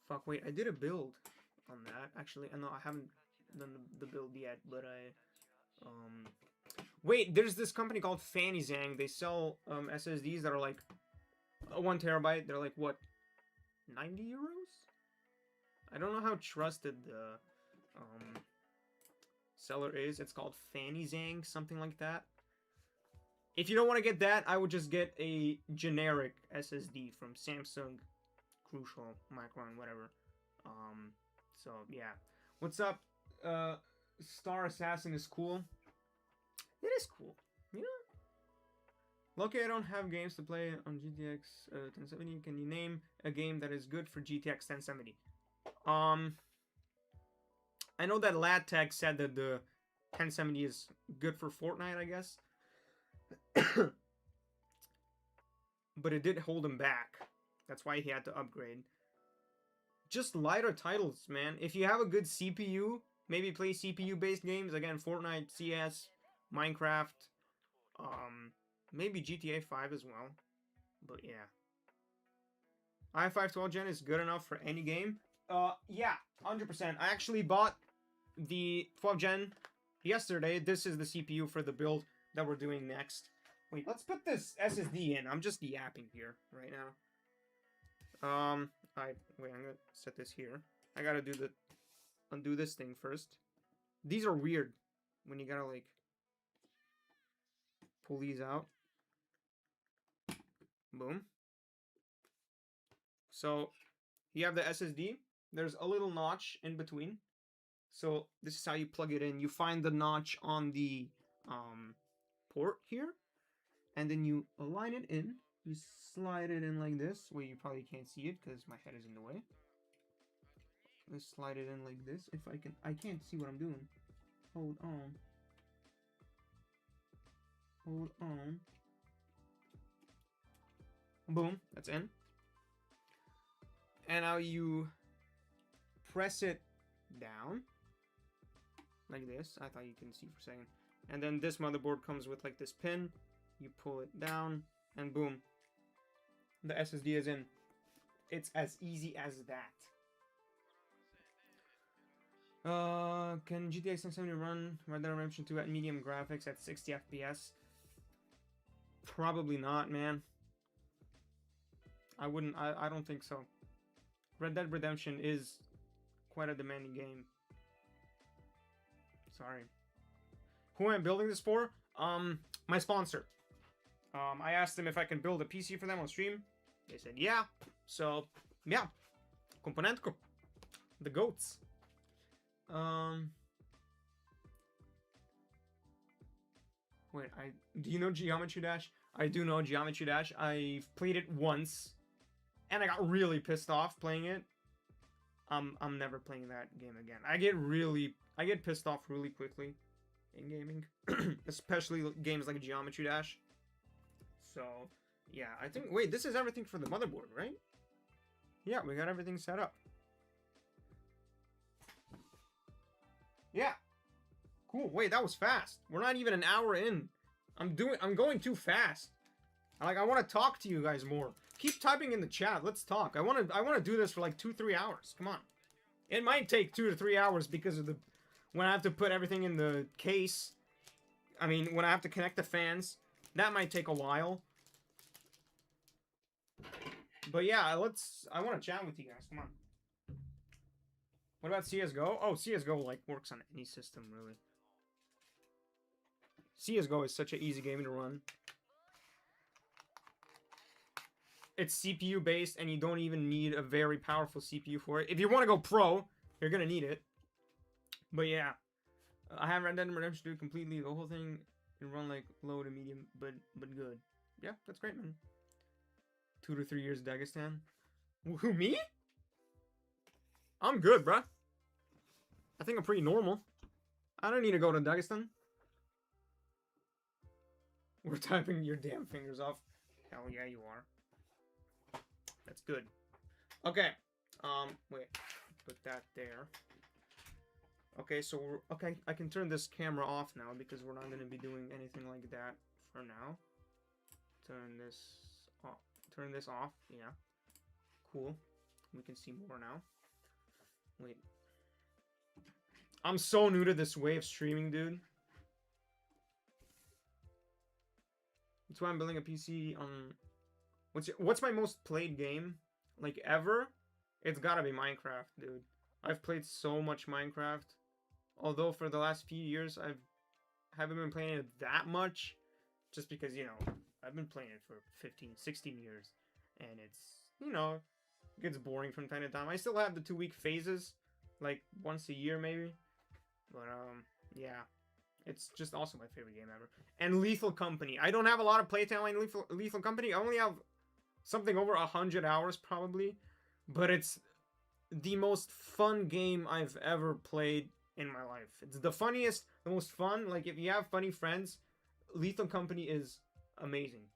Fuck, wait, I did a build on that. Actually, no, I haven't done the build yet, but wait, there's this company called Fannyzang. They sell SSDs that are like 1 terabyte. They're like, what, 90 euros? I don't know how trusted the seller is. It's called Fannyzang, something like that. If you don't want to get that, I would just get a generic SSD from Samsung, Crucial, Micron, whatever. So yeah. What's up? Star Assassin is cool. It is cool. You know? Lucky I don't have games to play on GTX 1070. Can you name a game that is good for GTX 1070? I know that LadTech said that the 1070 is good for Fortnite, I guess. But it did hold him back. That's why he had to upgrade. Just lighter titles, man. If you have a good CPU, maybe play CPU-based games. Again, Fortnite, CS, Minecraft. Maybe GTA 5 as well. But yeah. i5 12 Gen is good enough for any game. Yeah, 100%. I actually bought the 12 Gen yesterday. This is the CPU for the build that we're doing next. Wait, let's put this SSD in. I'm just yapping here right now. Wait, I'm gonna set this here. I gotta undo this thing first. These are weird when you gotta like pull these out. Boom. So you have the SSD. There's a little notch in between. So this is how you plug it in. You find the notch on the port here, and then you align it in. You slide it in like this. Well, you probably can't see it because my head is in the way. Let's slide it in like this. If I can, I can't see what I'm doing. Hold on. Hold on. Boom, that's in. And now you press it down like this. I thought you couldn't see for a second. And then this motherboard comes with like this pin. You pull it down and boom, the SSD is in. It's as easy as that. Can GTX 1070 run Red Dead Redemption 2 at medium graphics at 60 FPS? Probably not, man. I don't think so. Red Dead Redemption is quite a demanding game. Sorry. Who am I building this for? My sponsor. I asked them if I can build a PC for them on stream. They said yeah. So, yeah. Komponentko. The goats. Wait, do you know Geometry Dash? I do know Geometry Dash. I've played it once, and I got really pissed off playing it. I'm never playing that game again. I get pissed off really quickly in gaming, especially games like Geometry Dash. So, yeah, I think, wait, this is everything for the motherboard, right? Yeah, we got everything set up. Yeah. Cool. Wait, that was fast. We're not even an hour in. I'm going too fast. I want to talk to you guys more. Keep typing in the chat. Let's talk. I want to do this for like 2-3 hours. Come on. It might take 2 to 3 hours because of when I have to put everything in the case. I mean, when I have to connect the fans, that might take a while. But yeah, I want to chat with you guys. Come on. What about CSGO? Oh, CSGO like works on any system, really. CSGO is such an easy game to run. It's CPU based, and you don't even need a very powerful CPU for it. If you want to go pro, you're gonna need it. But yeah, I have Red Dead Redemption 2 completely. The whole thing can run like low to medium, but good. Yeah, that's great, man. 2 to 3 years Dagestan. Who, me? I'm good, bruh. I think I'm pretty normal. I don't need to go to Dagestan. We're typing your damn fingers off. Hell yeah, you are. That's good. Okay. Wait. Put that there. Okay, so we're... Okay, I can turn this camera off now because we're not going to be doing anything like that for now. Turn this off. Turn this off. Yeah. Cool. We can see more now. Wait. I'm so new to this way of streaming, dude. That's why I'm building a PC on... What's my most played game? Like, ever? It's gotta be Minecraft, dude. I've played so much Minecraft. Although, for the last few years, haven't been playing it that much. Just because, you know, I've been playing it for 15, 16 years. And it's, you know, it gets boring from time to time. I still have the 2-week phases. Like, once a year, maybe. But, yeah. It's just also my favorite game ever. And Lethal Company. I don't have a lot of playtime in Lethal Company. I only have something over 100 hours, probably. But it's the most fun game I've ever played in my life. It's the funniest, the most fun. Like, if you have funny friends, Lethal Company is amazing.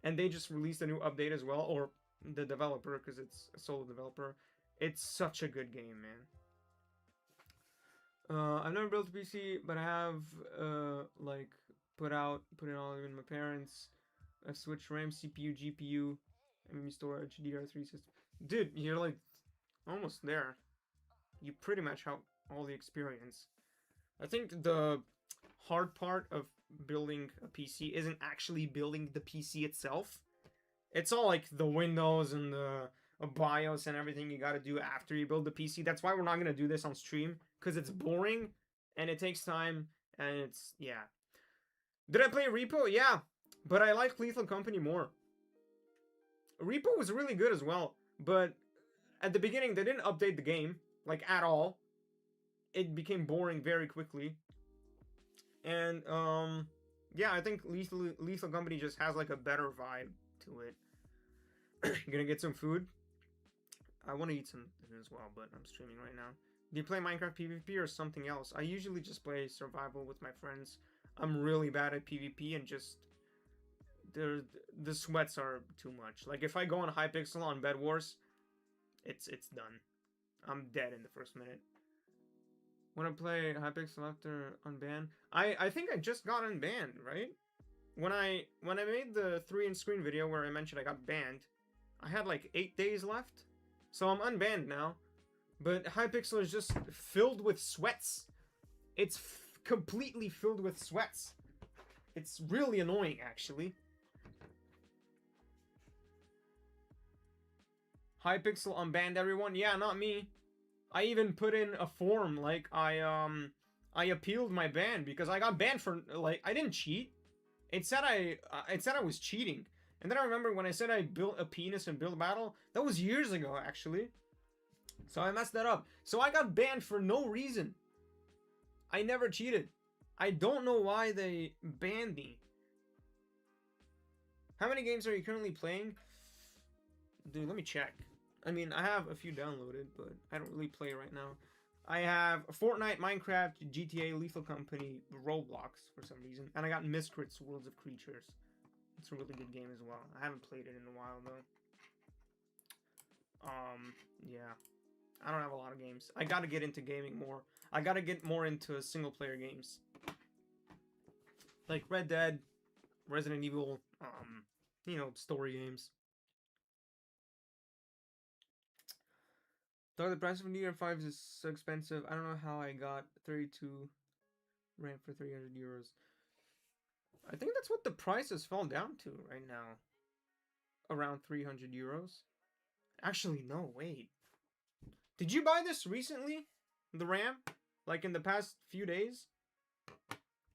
And they just released a new update as well. Or the developer, because it's a solo developer. It's such a good game, man. I've never built a PC, but I have, like, put it all in my parents. I've switched RAM, CPU, GPU, memory storage, DDR3 system. Dude, you're, like, almost there. You pretty much have all the experience. I think the hard part of building a PC isn't actually building the PC itself. It's all, like, the Windows and the BIOS and everything you gotta do after you build the PC. That's why we're not gonna do this on stream. Because it's boring, and it takes time, and it's, yeah. Did I play Repo? Yeah, but I like Lethal Company more. Repo was really good as well, but at the beginning, they didn't update the game, like, at all. It became boring very quickly. And, yeah, I think Lethal Company just has, like, a better vibe to it. Gonna get some food. I want to eat something as well, but I'm streaming right now. Do you play Minecraft PvP or something else? I usually just play survival with my friends. I'm really bad at PvP and just... The sweats are too much. Like, if I go on Hypixel on Bed Wars, it's done. I'm dead in the first minute. When I play Hypixel after unban... I think I just got unbanned, right? When I made the 3-in-screen video where I mentioned I got banned, I had like 8 days left. So I'm unbanned now. But Hypixel is just filled with sweats. It's completely filled with sweats. It's really annoying, actually. Hypixel unbanned everyone? Yeah, not me. I even put in a form, like, I appealed my ban because I got banned for, like, I didn't cheat. It said I was cheating. And then I remember when I said I built a penis in Build Battle, that was years ago, actually. So I messed that up. So I got banned for no reason. I never cheated. I don't know why they banned me. How many games are you currently playing? Dude, let me check. I mean, I have a few downloaded, but I don't really play right now. I have Fortnite, Minecraft, GTA, Lethal Company, Roblox for some reason. And I got Miscrit's Worlds of Creatures. It's a really good game as well. I haven't played it in a while, though. Yeah. I don't have a lot of games. I gotta get into gaming more. I gotta get more into single-player games. Like Red Dead, Resident Evil, you know, story games. Though the price of DDR5 is so expensive, I don't know how I got 32 RAM for 300 euros. I think that's what the prices fell down to right now. Around 300 euros. Actually, no, wait. Did you buy this recently? The RAM? Like in the past few days?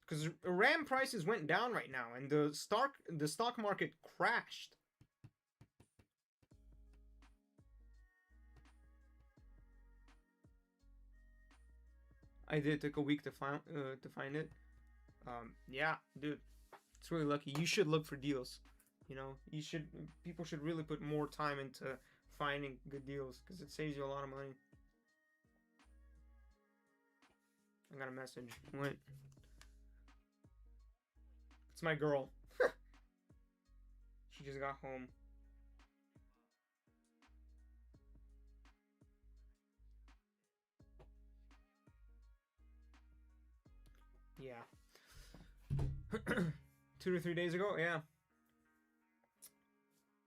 Because RAM prices went down right now and the stock market crashed. I did take a week to find it. Yeah, dude, it's really lucky. You should look for deals. You know, people should really put more time into finding good deals because it saves you a lot of money. I got a message. What? It's my girl. She just got home. Yeah. 2 to 3 days ago, yeah.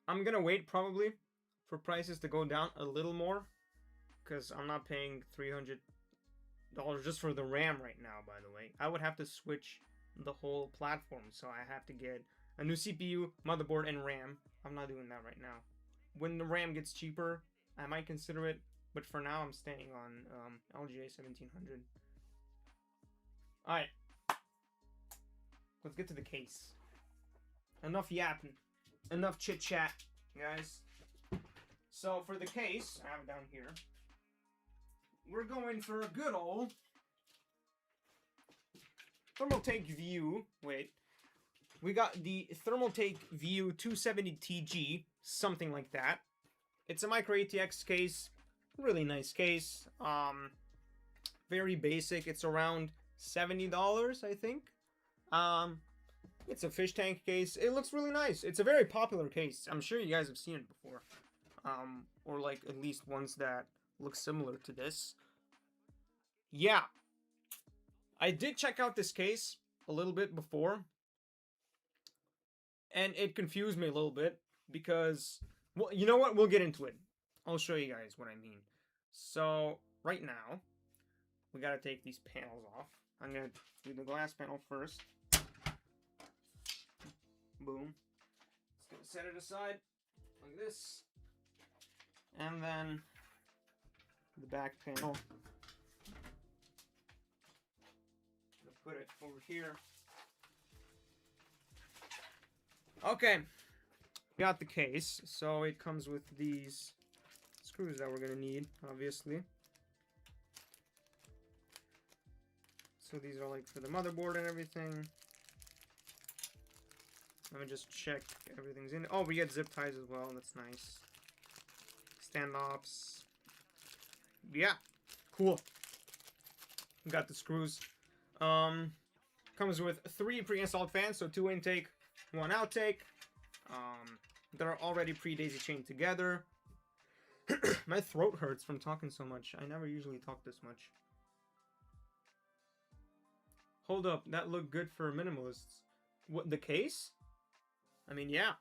I'm gonna wait probably for prices to go down a little more, because I'm not paying $300 just for the RAM right now, by the way. I would have to switch the whole platform, so I have to get a new CPU, motherboard, and RAM. I'm not doing that right now. When the RAM gets cheaper, I might consider it, but for now I'm staying on LGA 1700. Alright. Let's get to the case. Enough yapping. Enough chit-chat, guys. So for the case, I have it down here. We're going for a good old Thermaltake View. Wait. We got the Thermaltake View 270TG, something like that. It's a micro ATX case. Really nice case. Very basic. It's around $70, I think. It's a fish tank case. It looks really nice. It's a very popular case. I'm sure you guys have seen it before. Or like at least ones that look similar to this. Yeah. I did check out this case a little bit before. And it confused me a little bit because, well, you know what? We'll get into it. I'll show you guys what I mean. So, right now, we gotta take these panels off. I'm gonna do the glass panel first. Boom. Just gonna set it aside like this. And then the back panel. I'm gonna put it over here. Okay. Got the case. So it comes with these screws that we're gonna need, obviously. So these are like for the motherboard and everything. Let me just check everything's in. Oh, we get zip ties as well. That's nice. Standoffs. Yeah, cool. Got the screws. Comes with 3 pre-installed fans, so 2 intake, 1 outtake. They're already pre-daisy chained together. My throat hurts from talking so much. I never usually talk this much. Hold up, that looked good for minimalists. What, the case? I mean, yeah.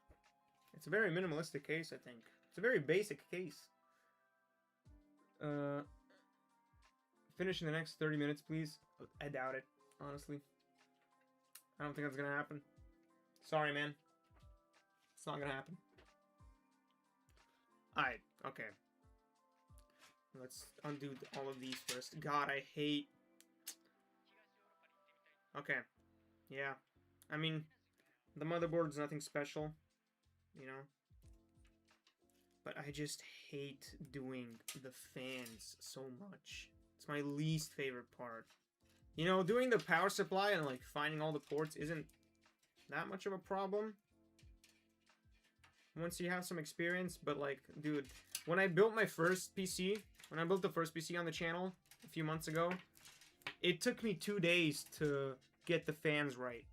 It's a very minimalistic case, I think. It's a very basic case. Finish in the next 30 minutes, please. I doubt it, honestly. I don't think that's gonna happen. Sorry, man. It's not gonna happen. Alright, okay. Let's undo all of these first. God, I hate... Okay. Yeah. I mean, the motherboard's nothing special, you know? But I just hate doing the fans so much. It's my least favorite part. You know, doing the power supply and, like, finding all the ports isn't that much of a problem once you have some experience. But, like, dude, when I built my first PC, when I built the first PC on the channel a few months ago, it took me 2 days to get the fans right.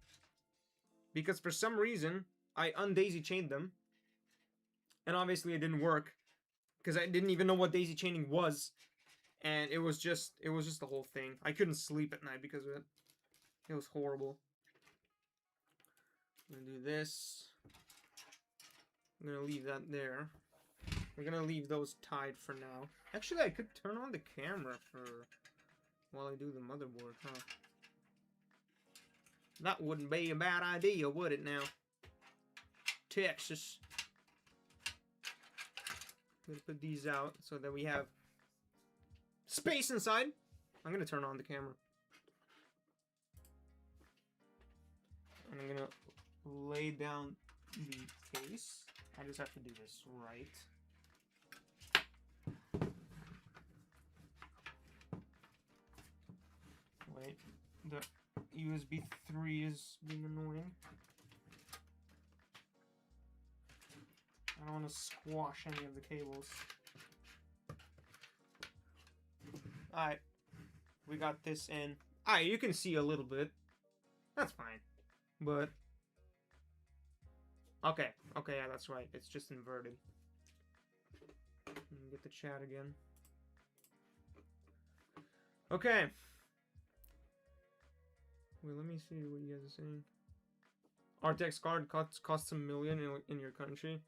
Because for some reason, I undaisy chained them. And obviously it didn't work. Because I didn't even know what daisy chaining was. And it was just the whole thing. I couldn't sleep at night because of it. It was horrible. I'm gonna do this. I'm gonna leave that there. We're gonna leave those tied for now. Actually, I could turn on the camera for while I do the motherboard, huh? That wouldn't be a bad idea, would it now? Texas. I'm gonna put these out so that we have space inside. I'm gonna turn on the camera. And I'm gonna lay down the case. I just have to do this right. Wait, the USB 3 is being annoying. I don't want to squash any of the cables. Alright, we got this in. You can see a little bit. That's fine. But okay, yeah, that's right. It's just inverted. Get the chat again. Okay. Wait, let me see what you guys are saying. RTX card costs $1 million in your country.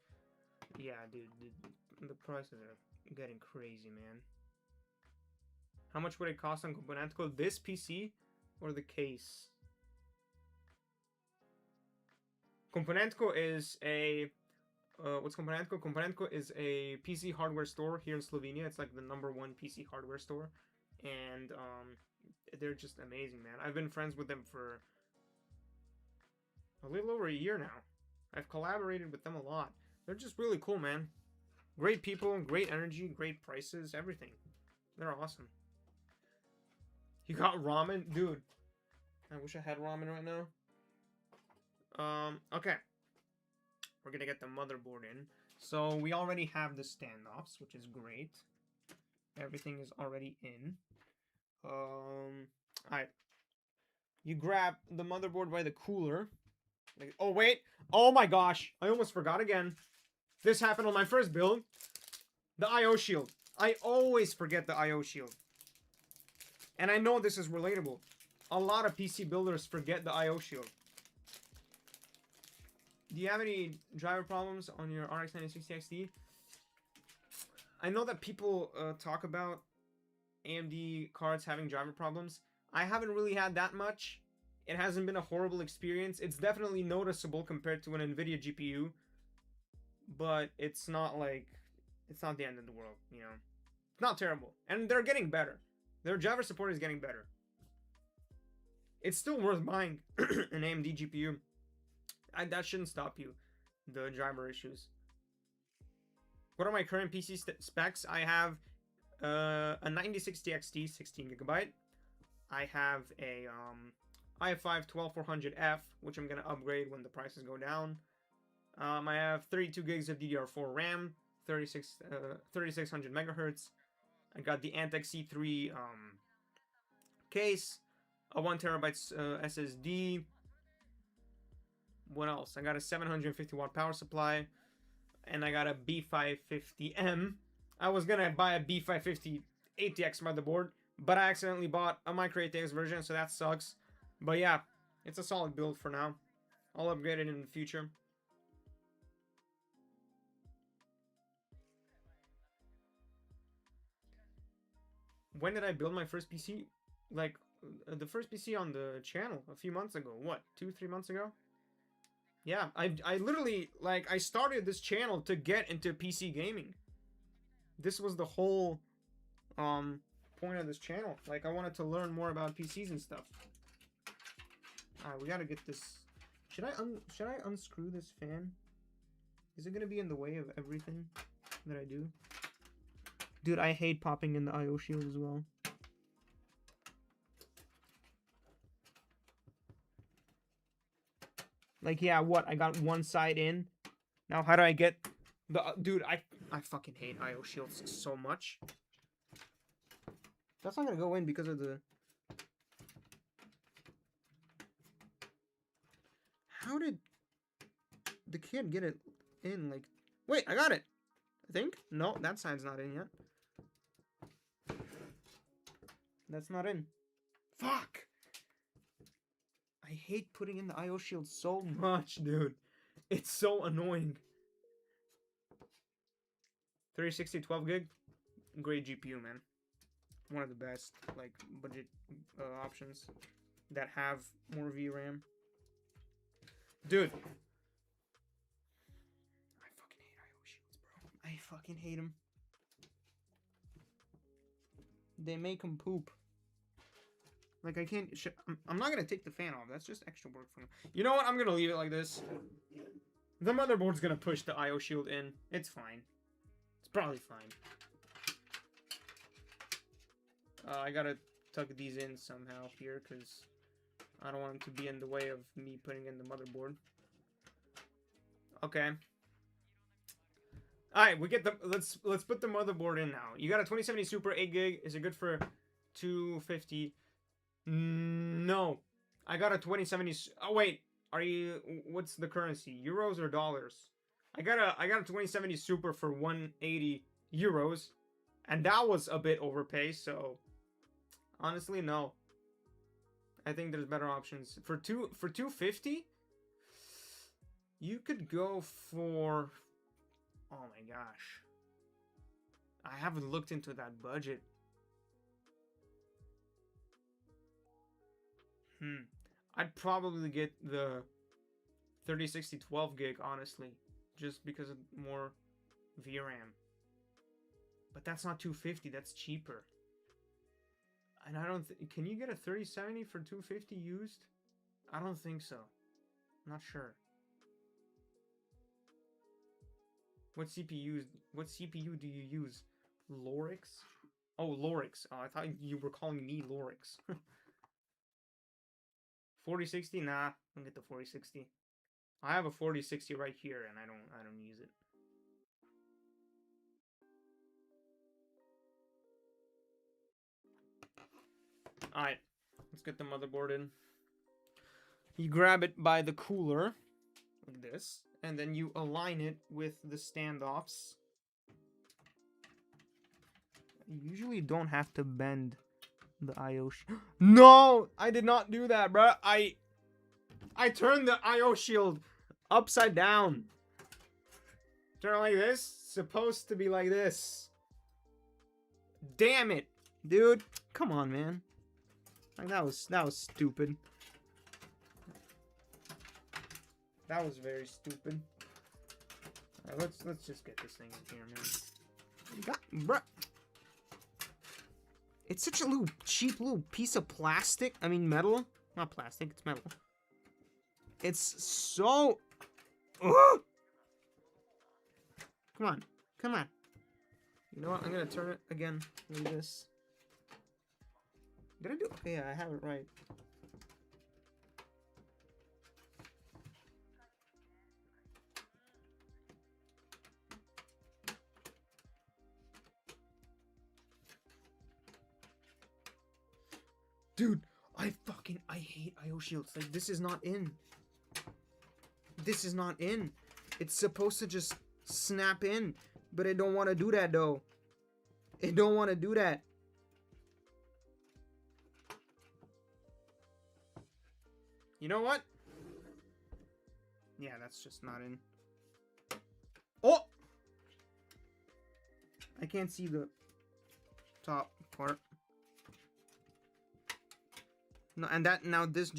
Yeah, dude, the prices are getting crazy, man. How much would it cost on Komponentko? This PC or the case? Komponentko is a what's Komponentko? Komponentko is a PC hardware store here in Slovenia. It's like the #1 PC hardware store, and they're just amazing, man. I've been friends with them for a little over a year now. I've collaborated with them a lot. They're just really cool, man. Great people, great energy, great prices, everything. They're awesome. You got ramen? Dude, I wish I had ramen right now. Okay. We're gonna get the motherboard in. So we already have the standoffs, which is great. Everything is already in. Alright. You grab the motherboard by the cooler. Like, oh, wait. Oh my gosh. I almost forgot again. This happened on my first build. The I/O shield. I always forget the I/O shield. And I know this is relatable. A lot of PC builders forget the I/O shield. Do you have any driver problems on your RX 9060 XT? I know that people talk about AMD cards having driver problems. I haven't really had that much. It hasn't been a horrible experience. It's definitely noticeable compared to an NVIDIA GPU. But it's not like... It's not the end of the world, you know? It's not terrible. And they're getting better. Their driver support is getting better. It's still worth buying an AMD GPU. That shouldn't stop you. The driver issues. What are my current PC specs? I have a 9060 XT 16GB. I have a i5 12400F, which I'm going to upgrade when the prices go down. I have 32 gigs of DDR4 RAM, 3600 megahertz. I got the Antec C3 case, a 1TB SSD. What else? I got a 750 watt power supply, and I got a B550M. I was gonna buy a B550 ATX motherboard, but I accidentally bought a micro ATX version, so that sucks. But yeah, it's a solid build for now. I'll upgrade it in the future. When did I build my first PC? Like, the first PC on the channel a few months ago. What, 2-3 months ago? Yeah, I literally, like, I started this channel to get into PC gaming. This was the whole point of this channel. Like, I wanted to learn more about PCs and stuff. Alright, we gotta get this. Should I unscrew this fan? Is it gonna be in the way of everything that I do? Dude, I hate popping in the I/O shield as well. Like, yeah, what? I got one side in. Now, how do I get the... dude, I fucking hate I/O shields so much. That's not gonna go in because of the... How did the kid get it in? Like, wait, I got it. I think. No, that side's not in yet. That's not in. Fuck! I hate putting in the I/O shield so much, dude. It's so annoying. 360 12 gig? Great GPU, man. One of the best, like, budget options that have more VRAM. Dude. I fucking hate I/O shields, bro. I fucking hate them. They make them poop. Like, I can't... I'm not gonna take the fan off. That's just extra work for me. You know what? I'm gonna leave it like this. The motherboard's gonna push the I/O shield in. It's fine. It's probably fine. I gotta tuck these in somehow here, because I don't want them to be in the way of me putting in the motherboard. Okay. Alright, we get the... Let's put the motherboard in now. You got a 2070 Super 8 gig. Is it good for 250... No. I got a 2070. Oh, wait. Are you... What's the currency? Euros or dollars? I got a 2070 Super for 180 euros. And that was a bit overpay, so... Honestly, no. I think there's better options. For 250, you could go for... Oh my gosh. I haven't looked into that budget. I'd probably get the 3060 12 gig, honestly. Just because of more VRAM. But that's not 250, that's cheaper. And I don't can you get a 3070 for 250 used? I don't think so. I'm not sure. What CPU do you use? Lorix? Oh, Lorix. Oh, I thought you were calling me Lorix. 4060? Nah, I'll get the 4060. I have a 4060 right here and I don't use it. Alright, let's get the motherboard in. You grab it by the cooler, like this, and then you align it with the standoffs. You usually don't have to bend the IO No! I did not do that, bruh. I turned the IO shield upside down. Turn it like this. It's supposed to be like this. Damn it, dude. Come on, man. Like, that was stupid. That was very stupid. Alright, let's just get this thing in here, man. Bruh. It's such a little cheap little piece of plastic. I mean metal. Not plastic, it's metal. It's so... Ugh! Come on. Come on. You know what? I'm gonna turn it again like this. Did I do... Okay, yeah, I have it right. Dude, I hate IO shields. Like, this is not in. This is not in. It's supposed to just snap in. But it don't want to do that, though. It don't want to do that. You know what? Yeah, that's just not in. Oh! I can't see the top part. No, and that now this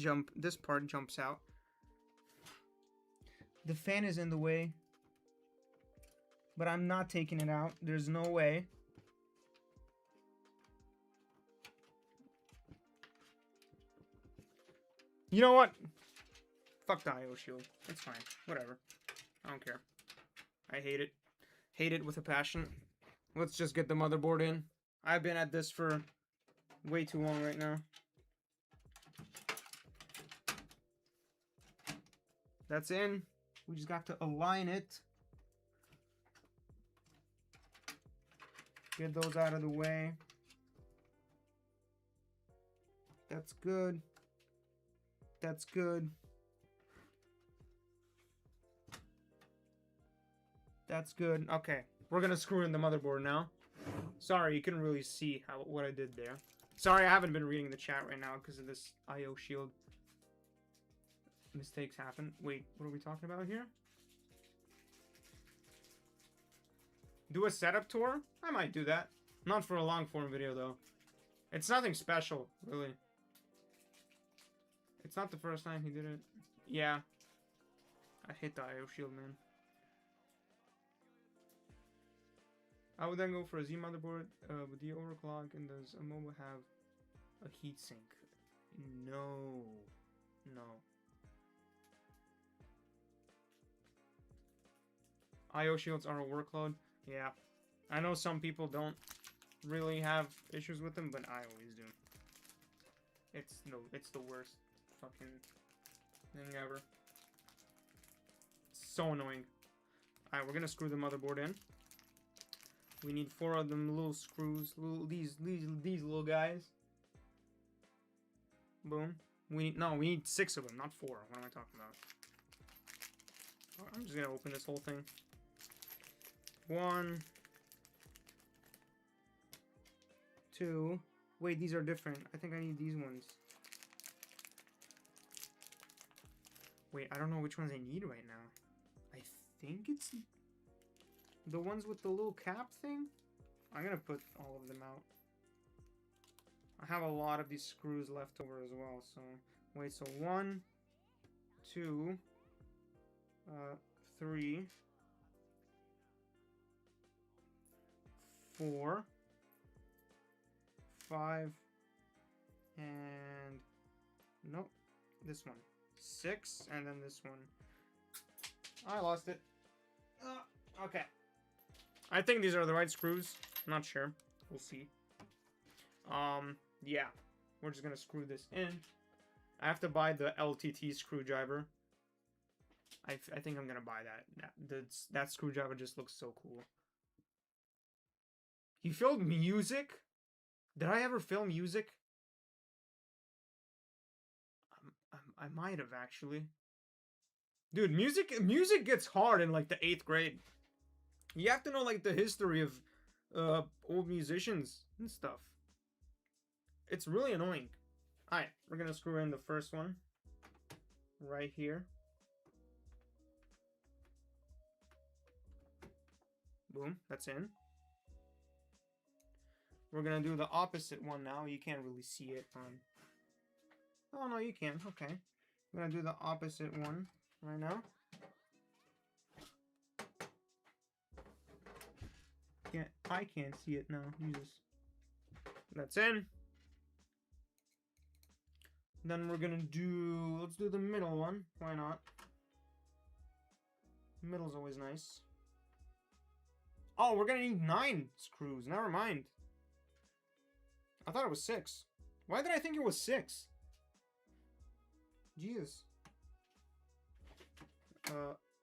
part jumps out. The fan is in the way. But I'm not taking it out. There's no way. You know what? Fuck the IO shield. It's fine. Whatever. I don't care. I hate it. Hate it with a passion. Let's just get the motherboard in. I've been at this for way too long right now. That's in. We just got to align it. Get those out of the way. That's good. That's good. That's good. Okay. We're gonna screw in the motherboard now. Sorry, you couldn't really see what I did there. Sorry, I haven't been reading the chat right now because of this IO shield. Mistakes happen. Wait, what are we talking about here? Do a setup tour? I might do that. Not for a long form video though. It's nothing special, really. It's not the first time he did it. Yeah. I hate the IO shield, man. I would then go for a Z motherboard with the overclock. And does a mobile have a heatsink? No. No. IO shields are a workload. Yeah. I know some people don't really have issues with them, but I always do. It's the worst fucking thing ever. It's so annoying. Alright, we're gonna screw the motherboard in. We need 4 of them little screws, these little guys. Boom. We need 6 of them, not 4. What am I talking about? Oh, I'm just gonna open this whole thing. 1, 2. Wait, these are different. I think I need these ones. Wait, I don't know which ones I need right now. I think it's the ones with the little cap thing. I'm gonna put all of them out. I have a lot of these screws left over as well, so... Wait, so 1, 2, 3, 4, 5, and... Nope, this one. 6, and then this one. I lost it. Okay. I think these are the right screws. Not sure. We'll see. Yeah. We're just gonna screw this in. I have to buy the LTT screwdriver. I think I'm gonna buy that. That screwdriver just looks so cool. You filmed music? Did I ever film music? I might have, actually. Dude, music gets hard in, like, the 8th grade. You have to know, like, the history of old musicians and stuff. It's really annoying. Alright, we're gonna screw in the first one. Right here. Boom, that's in. We're gonna do the opposite one now. You can't really see it on... Oh, no, you can. Okay. I'm gonna do the opposite one right now. I can't see it now. Jesus. That's in. Then we're gonna do... Let's do the middle one. Why not? Middle's always nice. Oh, we're gonna need 9 screws. Never mind. I thought it was 6. Why did I think it was 6? Jesus.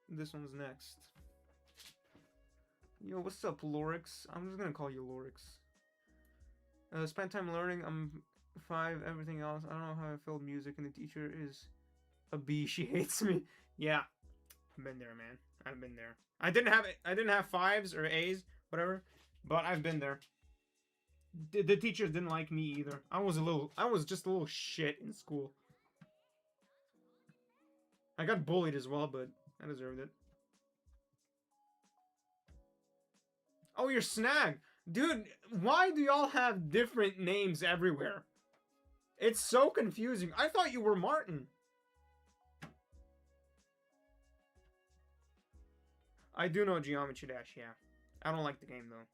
This one's next. Yo, what's up, Lorix? I'm just gonna call you Lorix. Spent time learning. I'm 5. Everything else, I don't know how I feel music, and the teacher is a B. She hates me. Yeah, I've been there, man. I've been there. I didn't have 5s or A's, whatever, but I've been there. The teachers didn't like me either. I was just a little shit in school. I got bullied as well, but I deserved it. Oh, you're Snag. Dude, why do y'all have different names everywhere? It's so confusing. I thought you were Martin. I do know Geometry Dash, yeah. I don't like the game, though.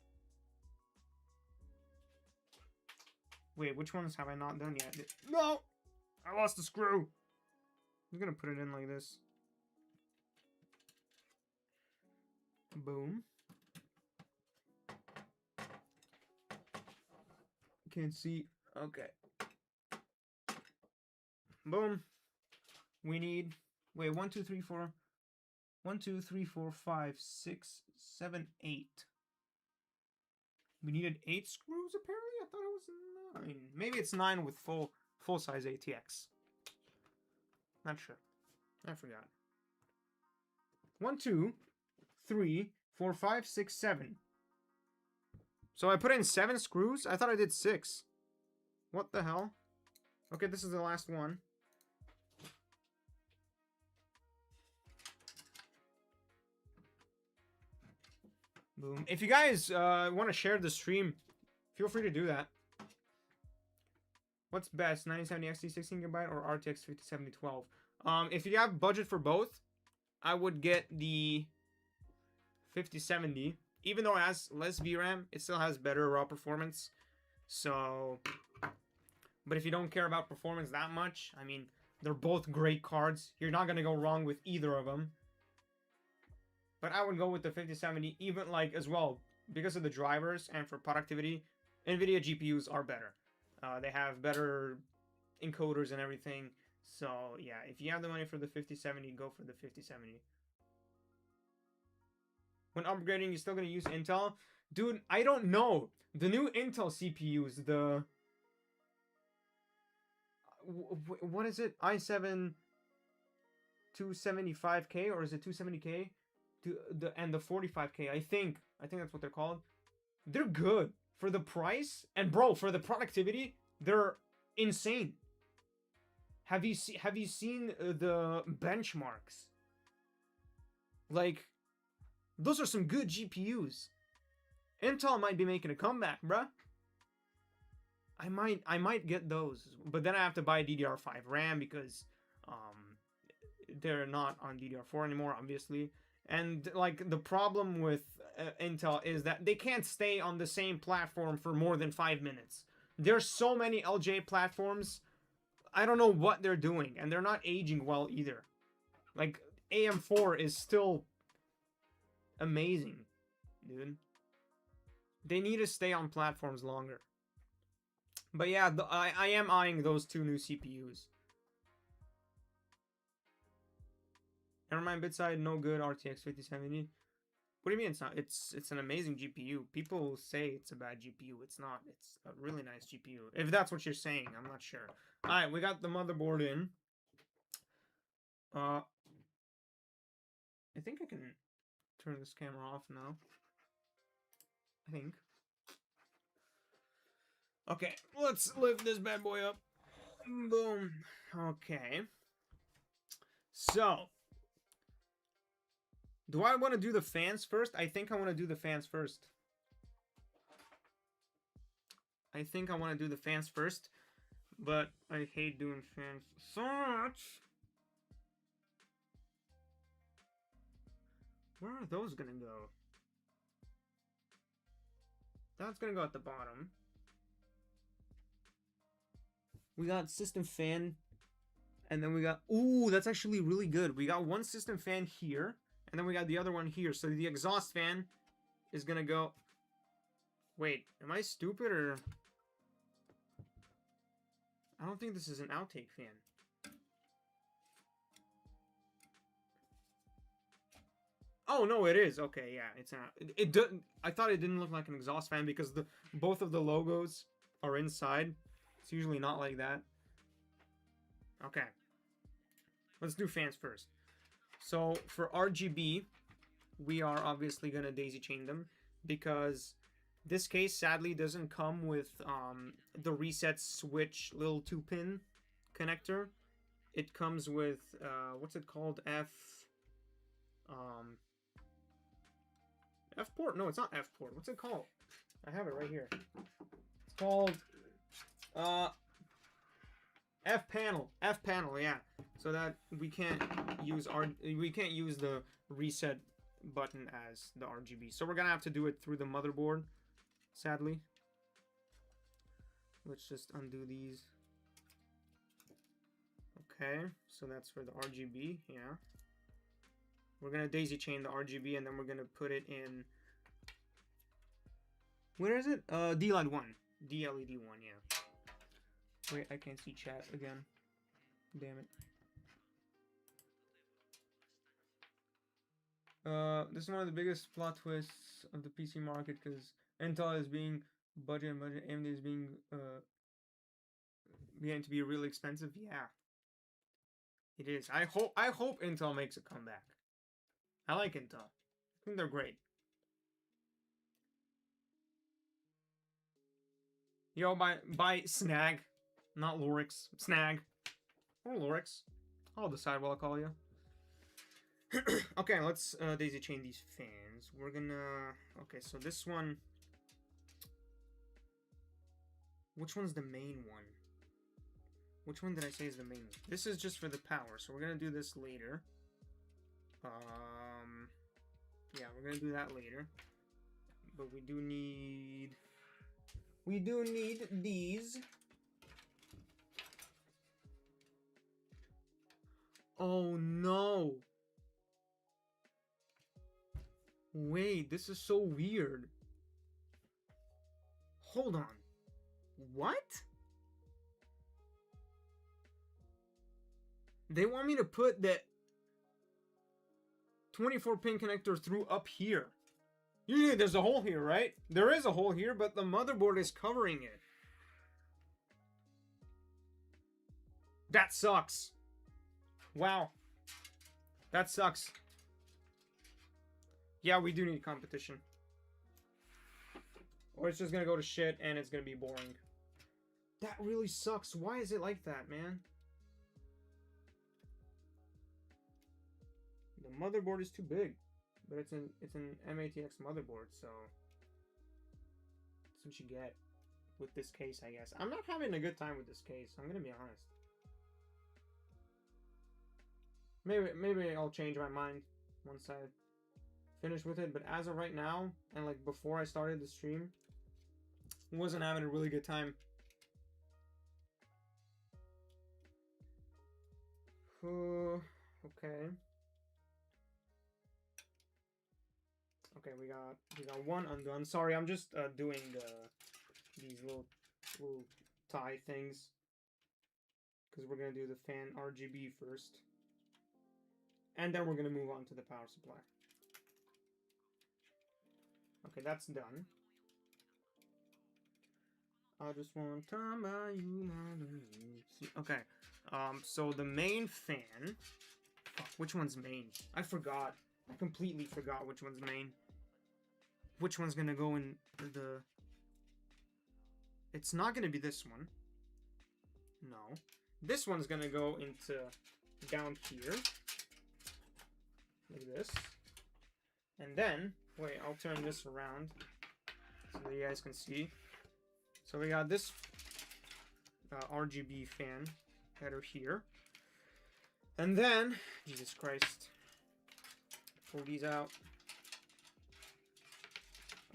Wait, which ones have I not done yet? No! I lost the screw! I'm gonna put it in like this. Boom. Can't see. Okay. Boom. We need... Wait, 1, 2, 3, 4... 1, 2, 3, 4, 5, 6, 7, 8. We needed 8 screws, apparently? I thought it was 9. Maybe it's 9 with full-size ATX. Not sure. I forgot. 1, 2, 3, 4, 5, 6, 7. So I put in 7 screws? I thought I did 6. What the hell? Okay, this is the last one. Boom. If you guys want to share the stream, feel free to do that. What's best, 9070 XT 16GB or RTX 507012? If you have budget for both, I would get the 5070. Even though it has less VRAM, it still has better raw performance. So, but if you don't care about performance that much, I mean, they're both great cards. You're not going to go wrong with either of them. But I would go with the 5070, even like as well, because of the drivers and for productivity. NVIDIA GPUs are better. They have better encoders and everything. So yeah, if you have the money for the 5070, go for the 5070. When upgrading, you're still going to use Intel? Dude, I don't know. The new Intel CPUs, what is it? i7 275K, or is it 270K? And the 45K, I think that's what they're called. They're good for the price, and bro, for the productivity, they're insane. Have you seen the benchmarks? Like, those are some good GPUs. Intel might be making a comeback, bruh. I might get those, but then I have to buy DDR5 RAM because they're not on DDR4 anymore, obviously. And like the problem with Intel is that they can't stay on the same platform for more than 5 minutes. There's so many LJ platforms. I don't know what they're doing, and they're not aging well either. Like AM4 is still amazing, dude. They need to stay on platforms longer. But yeah, I am eyeing those two new CPUs. Never mind, BITSIDE, no good. RTX 5070. What do you mean it's not? It's an amazing GPU. People say it's a bad GPU. It's not. It's a really nice GPU. If that's what you're saying, I'm not sure. Alright, we got the motherboard in. I think I can turn this camera off now. I think. Okay, let's lift this bad boy up. Boom. Okay. So, do I want to do the fans first? I think I want to do the fans first. But I hate doing fans so much. Where are those gonna go? That's gonna go at the bottom. We got system fan, and then we got, ooh, that's actually really good. We got one system fan here, and then we got the other one here. So the exhaust fan is gonna go, wait, am I stupid, or? I don't think this is an outtake fan. Oh no, it is. Okay, yeah, it's not. It doesn't. I thought it didn't look like an exhaust fan because both of the logos are inside. It's usually not like that. Okay, let's do fans first. So for RGB, we are obviously gonna daisy chain them because this case sadly doesn't come with the reset switch little 2-pin connector. It comes with what's it called? F port? No, it's not F port. What's it called? I have it right here. It's called F panel. F panel, yeah. So that we can't use the reset button as the RGB. So we're gonna have to do it through the motherboard, sadly. Let's just undo these. Okay, so that's for the RGB, yeah. We're gonna daisy chain the RGB, and then we're gonna put it in. Where is it? DLED 1. DLED 1, yeah. Wait, I can't see chat again. Damn it. This is one of the biggest plot twists of the PC market because Intel is being budget, AMD is being beginning to be really expensive. Yeah, it is. I hope Intel makes a comeback. I like Intel. I think they're great. Yo, by Snag, not Lorix. Snag or Lorix. I'll decide what I'll call you. Okay, let's daisy chain these fans. We're gonna. Okay, so this one. Which one's the main one? Which one did I say is the main one? This is just for the power, so we're gonna do this later. Yeah, we're gonna do that later. But we do need these. Oh no! Wait, this is so weird. Hold on. What? They want me to put the 24-pin connector through up here. Usually there's a hole here, right? There is a hole here, but the motherboard is covering it. That sucks. Wow. That sucks. Yeah, we do need competition. Or it's just gonna go to shit and it's gonna be boring. That really sucks. Why is it like that, man? The motherboard is too big. But it's an MATX motherboard, so that's what you get with this case, I guess. I'm not having a good time with this case, I'm gonna be honest. Maybe I'll change my mind once I finish with it, but as of right now, and like before I started the stream, I wasn't having a really good time. Okay. Okay, we got one undone. Sorry, I'm just doing these little tie things because we're gonna do the fan RGB first, and then we're gonna move on to the power supply. Okay, that's done. I just want time by you. Okay, so the main fan. Fuck, which one's main? I forgot. I completely forgot which one's main. Which one's gonna go in the... It's not gonna be this one. No. This one's gonna go into down here. Like this. And then, wait, I'll turn this around so that you guys can see. So we got this RGB fan header here. And then, Jesus Christ, pull these out.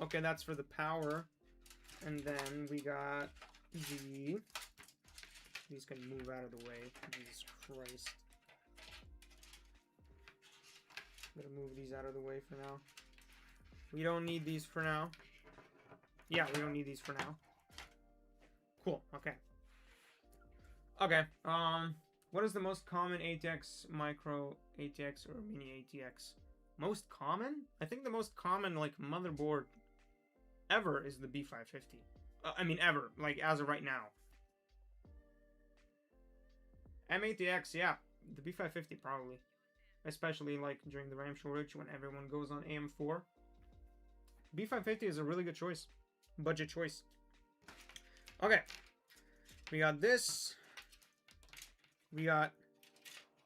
Okay, that's for the power. And then we got these can move out of the way. Jesus Christ. I'm gonna move these out of the way for now. We don't need these for now. Yeah, we don't need these for now. Cool, okay. Okay, what is the most common ATX, micro ATX, or mini ATX? Most common? I think the most common, like, motherboard ever is the B550. I mean, ever. Like, as of right now. M-ATX, yeah. The B550, probably. Especially, like, during the RAM shortage when everyone goes on AM4. B550 is a really good choice. Budget choice. Okay. We got this. We got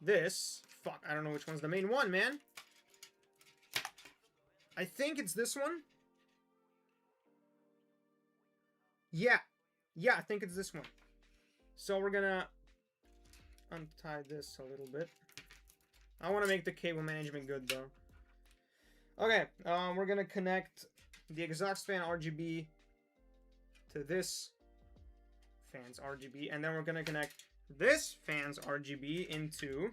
this. Fuck, I don't know which one's the main one, man. I think it's this one. Yeah. Yeah, I think it's this one. So we're gonna untie this a little bit. I want to make the cable management good, though. Okay, we're gonna connect the exhaust fan RGB to this fan's RGB, and then we're gonna connect this fan's RGB into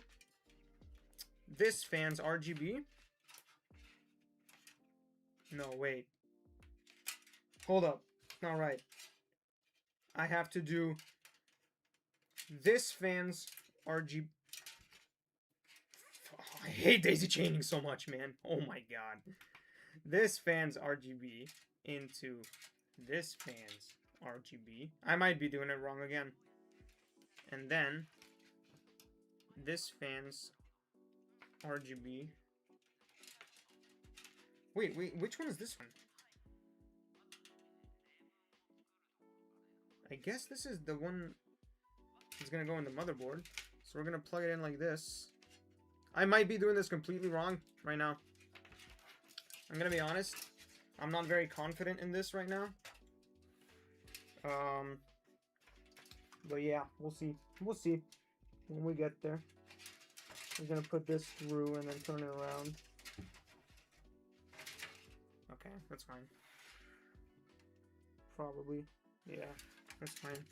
this fan's RGB. No, wait. Hold up. All right. I have to do this fan's RGB. I hate daisy chaining so much, man. Oh my god. This fan's RGB into this fan's RGB. I might be doing it wrong again. And then this fan's RGB. Wait, which one is this one? I guess this is the one that's gonna go in the motherboard. So we're gonna plug it in like this. I might be doing this completely wrong right now. I'm gonna be honest. I'm not very confident in this right now. But yeah, we'll see. We'll see when we get there. We're gonna put this through and then turn it around. Okay, that's fine. Probably. Yeah, that's fine.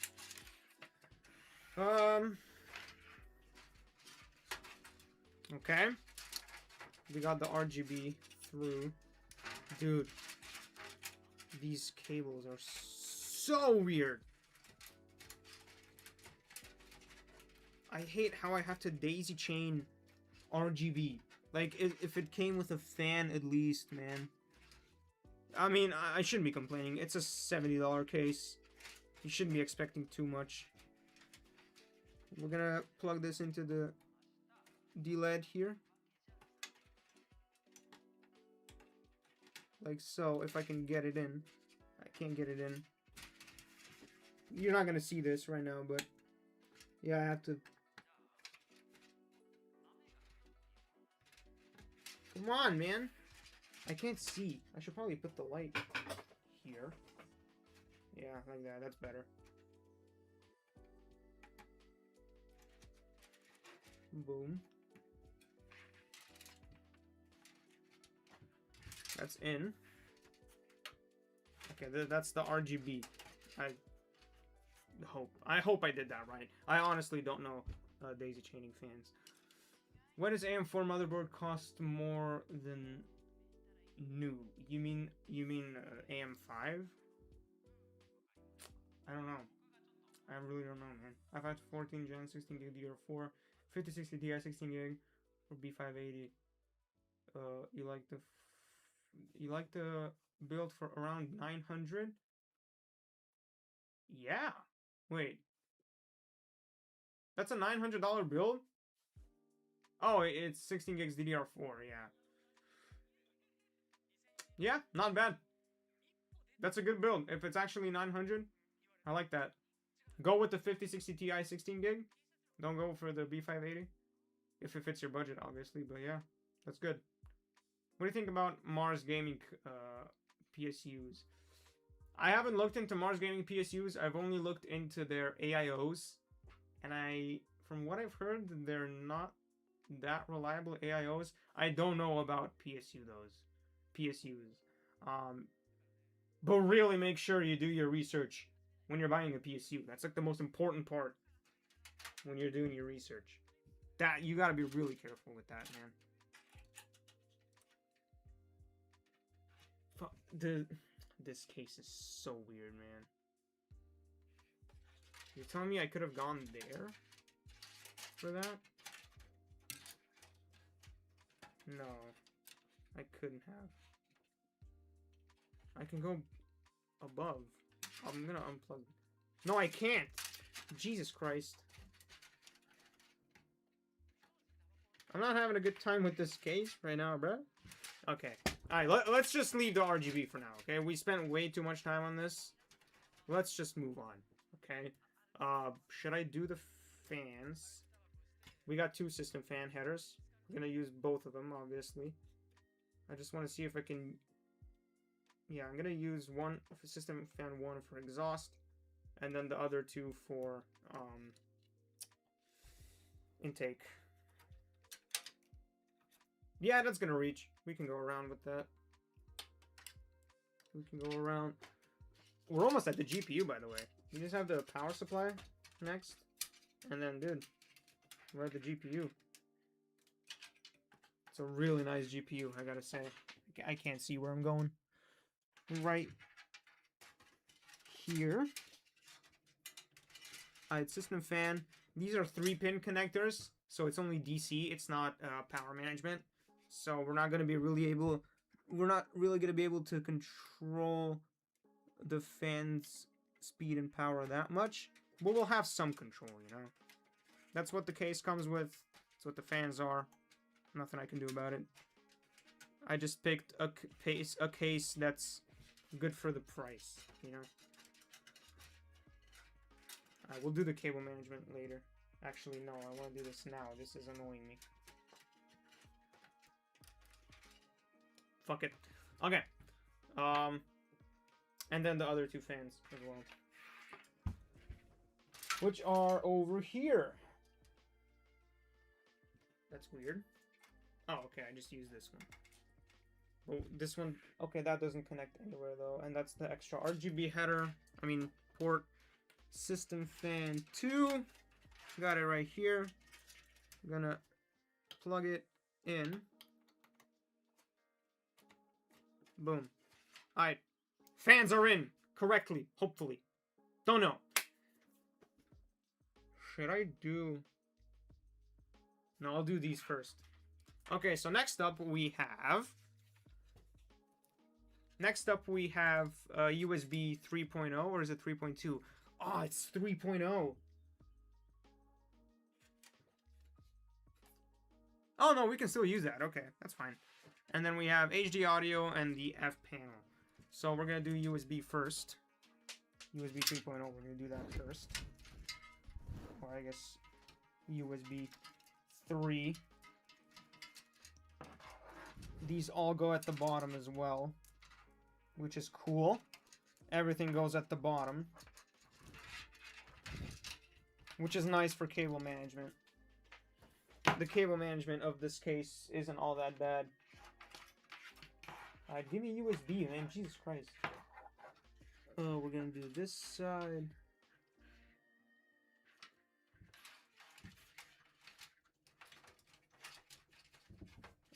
Okay. We got the RGB through. Dude. These cables are so weird. I hate how I have to daisy chain RGB. Like, if it came with a fan at least, man. I mean, I shouldn't be complaining. It's a $70 case. You shouldn't be expecting too much. We're gonna plug this into the D-LED here. Like so, if I can get it in. I can't get it in. You're not gonna see this right now, but yeah, I have to. Come on, man. I can't see. I should probably put the light here. Yeah, like that. That's better. Boom. That's in. Okay, that's the RGB. I hope I did that right. I honestly don't know daisy chaining fans. What does AM4 motherboard cost more than new? You mean AM5? I don't know. I really don't know, man. I've had 14 Gen 16 gig DDR4, 5060 Ti 16 gig, or B580. You like the build for around 900? Yeah. Wait. That's a $900 build? Oh, it's 16 gigs DDR4, yeah. Yeah, not bad. That's a good build. If it's actually 900, I like that. Go with the 5060 Ti 16 gig. Don't go for the B580. If it fits your budget, obviously, but yeah, that's good. What do you think about Mars Gaming PSUs? I haven't looked into Mars Gaming PSUs. I've only looked into their AIOs. And from what I've heard, they're not that reliable AIOs. I don't know about PSUs. But really make sure you do your research when you're buying a PSU. That's like the most important part when you're doing your research. That you gotta be really careful with that, man. This case is so weird, man. You're telling me I could have gone there for that? No, I couldn't have. I can go above. I'm gonna unplug. No, I can't. Jesus Christ. I'm not having a good time with this case right now, bro. Okay. Alright, let's just leave the RGB for now, okay? We spent way too much time on this. Let's just move on, okay? Should I do the fans? We got two system fan headers. We're gonna use both of them, obviously. I just want to see if I can... Yeah, I'm gonna use one for system fan 1 for exhaust, and then the other two for intake. Yeah, that's gonna reach. We can go around with that. We can go around. We're almost at the GPU, by the way. We just have the power supply next, and then, dude, we're at the GPU. It's a really nice GPU, I gotta say. I can't see where I'm going. Right here. Alright, system fan. These are 3-pin connectors, so it's only DC. It's not power management. So we're not really gonna be able to control the fan's speed and power that much. But we'll have some control, you know. That's what the case comes with. That's what the fans are. Nothing I can do about it. I just picked a case that's good for the price, you know. We'll do the cable management later. Actually, no, I want to do this now. This is annoying me. Fuck it. Okay. And then the other two fans as well, which are over here. That's weird. Oh, okay, I just used this one. Oh, this one, okay, that doesn't connect anywhere though, and that's the extra RGB header, port. System fan 2, got it right here. I'm gonna plug it in. Boom. Alright, fans are in correctly, hopefully. Don't know. Should I do... No, I'll do these first. Okay, so next up we have USB 3.0, or is it 3.2? Oh, it's 3.0. Oh, no, we can still use that. Okay, that's fine. And then we have HD audio and the F panel. So we're going to do USB first. USB 3.0, we're going to do that first. Or I guess USB 3. These all go at the bottom as well, which is cool. Everything goes at the bottom, which is nice for cable management. The cable management of this case isn't all that bad. Give me USB, man. Jesus Christ. We're gonna do this side.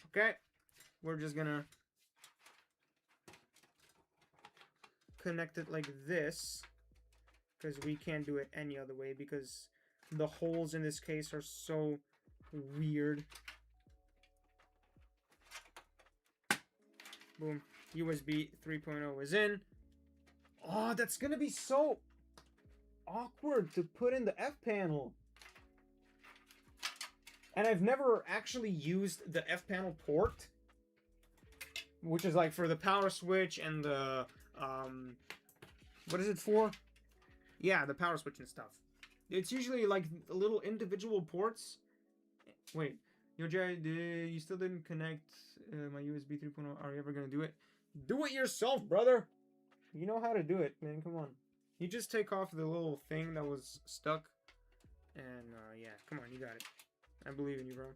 Okay. We're just gonna connect it like this, because we can't do it any other way, because the holes in this case are so weird. Boom. USB 3.0 is in. Oh, that's gonna be so awkward to put in the F panel. And I've never actually used the F panel port, which is like for the power switch and the what is it for? Yeah, the power switch and stuff. It's usually like little individual ports. Wait, yo Jay, you still didn't connect my USB 3.0. Are you ever gonna do it? Do it yourself, brother. You know how to do it, man. Come on. You just take off the little thing that was stuck, and yeah, come on, you got it. I believe in you, bro.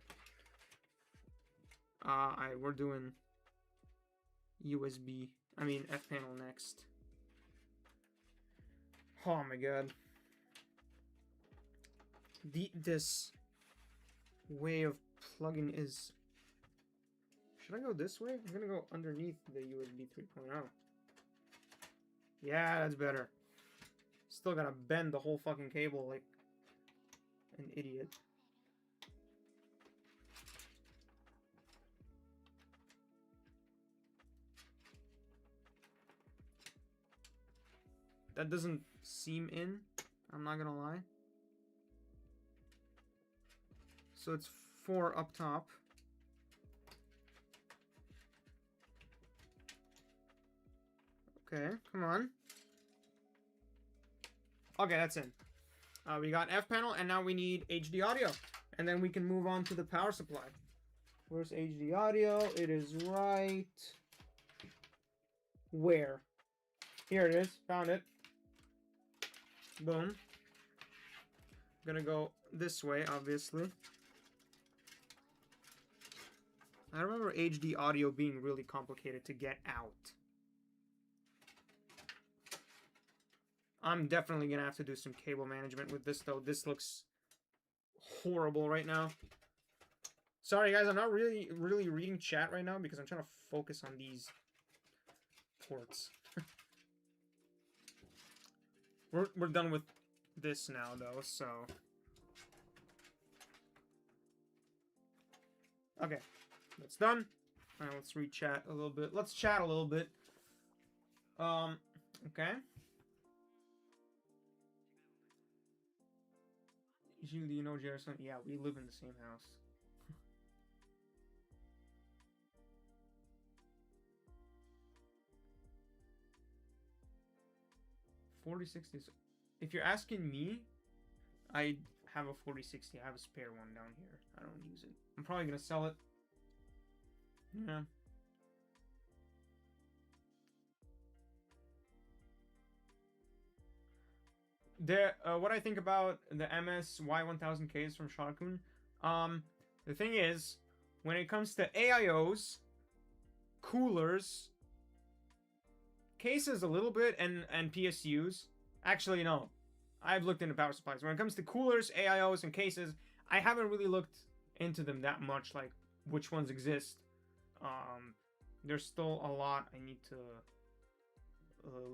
We're doing USB. I mean F panel next. Oh my god. This way of plugging is... Should I go this way? I'm gonna go underneath the USB 3.0. Yeah, that's better. Still gotta bend the whole fucking cable like an idiot. That doesn't seam in, I'm not gonna lie. So it's 4 up top. Okay, come on. Okay, that's in. We got F panel, and now we need HD audio. And then we can move on to the power supply. Where's HD audio? It is right... Where? Here it is. Found it. Boom. Gonna go this way, obviously. I remember HD audio being really complicated to get out. I'm definitely gonna have to do some cable management with this, though. This looks horrible right now. Sorry, guys, I'm not really reading chat right now because I'm trying to focus on these ports. We're done with this now, though, so... Okay, that's done. Now let's read chat a little bit. Let's chat a little bit. Okay. Do you know Jerison? Yeah, we live in the same house. $4060. If you're asking me, I have a 4060. I have a spare one down here. I don't use it. I'm probably gonna sell it. Yeah. What I think about the MS Y1000Ks from Shakun, the thing is, when it comes to AIOs, coolers, cases a little bit, and PSUs, actually no, I've looked into power supplies. When it comes to coolers, AIOs, and cases, I haven't really looked into them that much, like which ones exist. There's still a lot I need to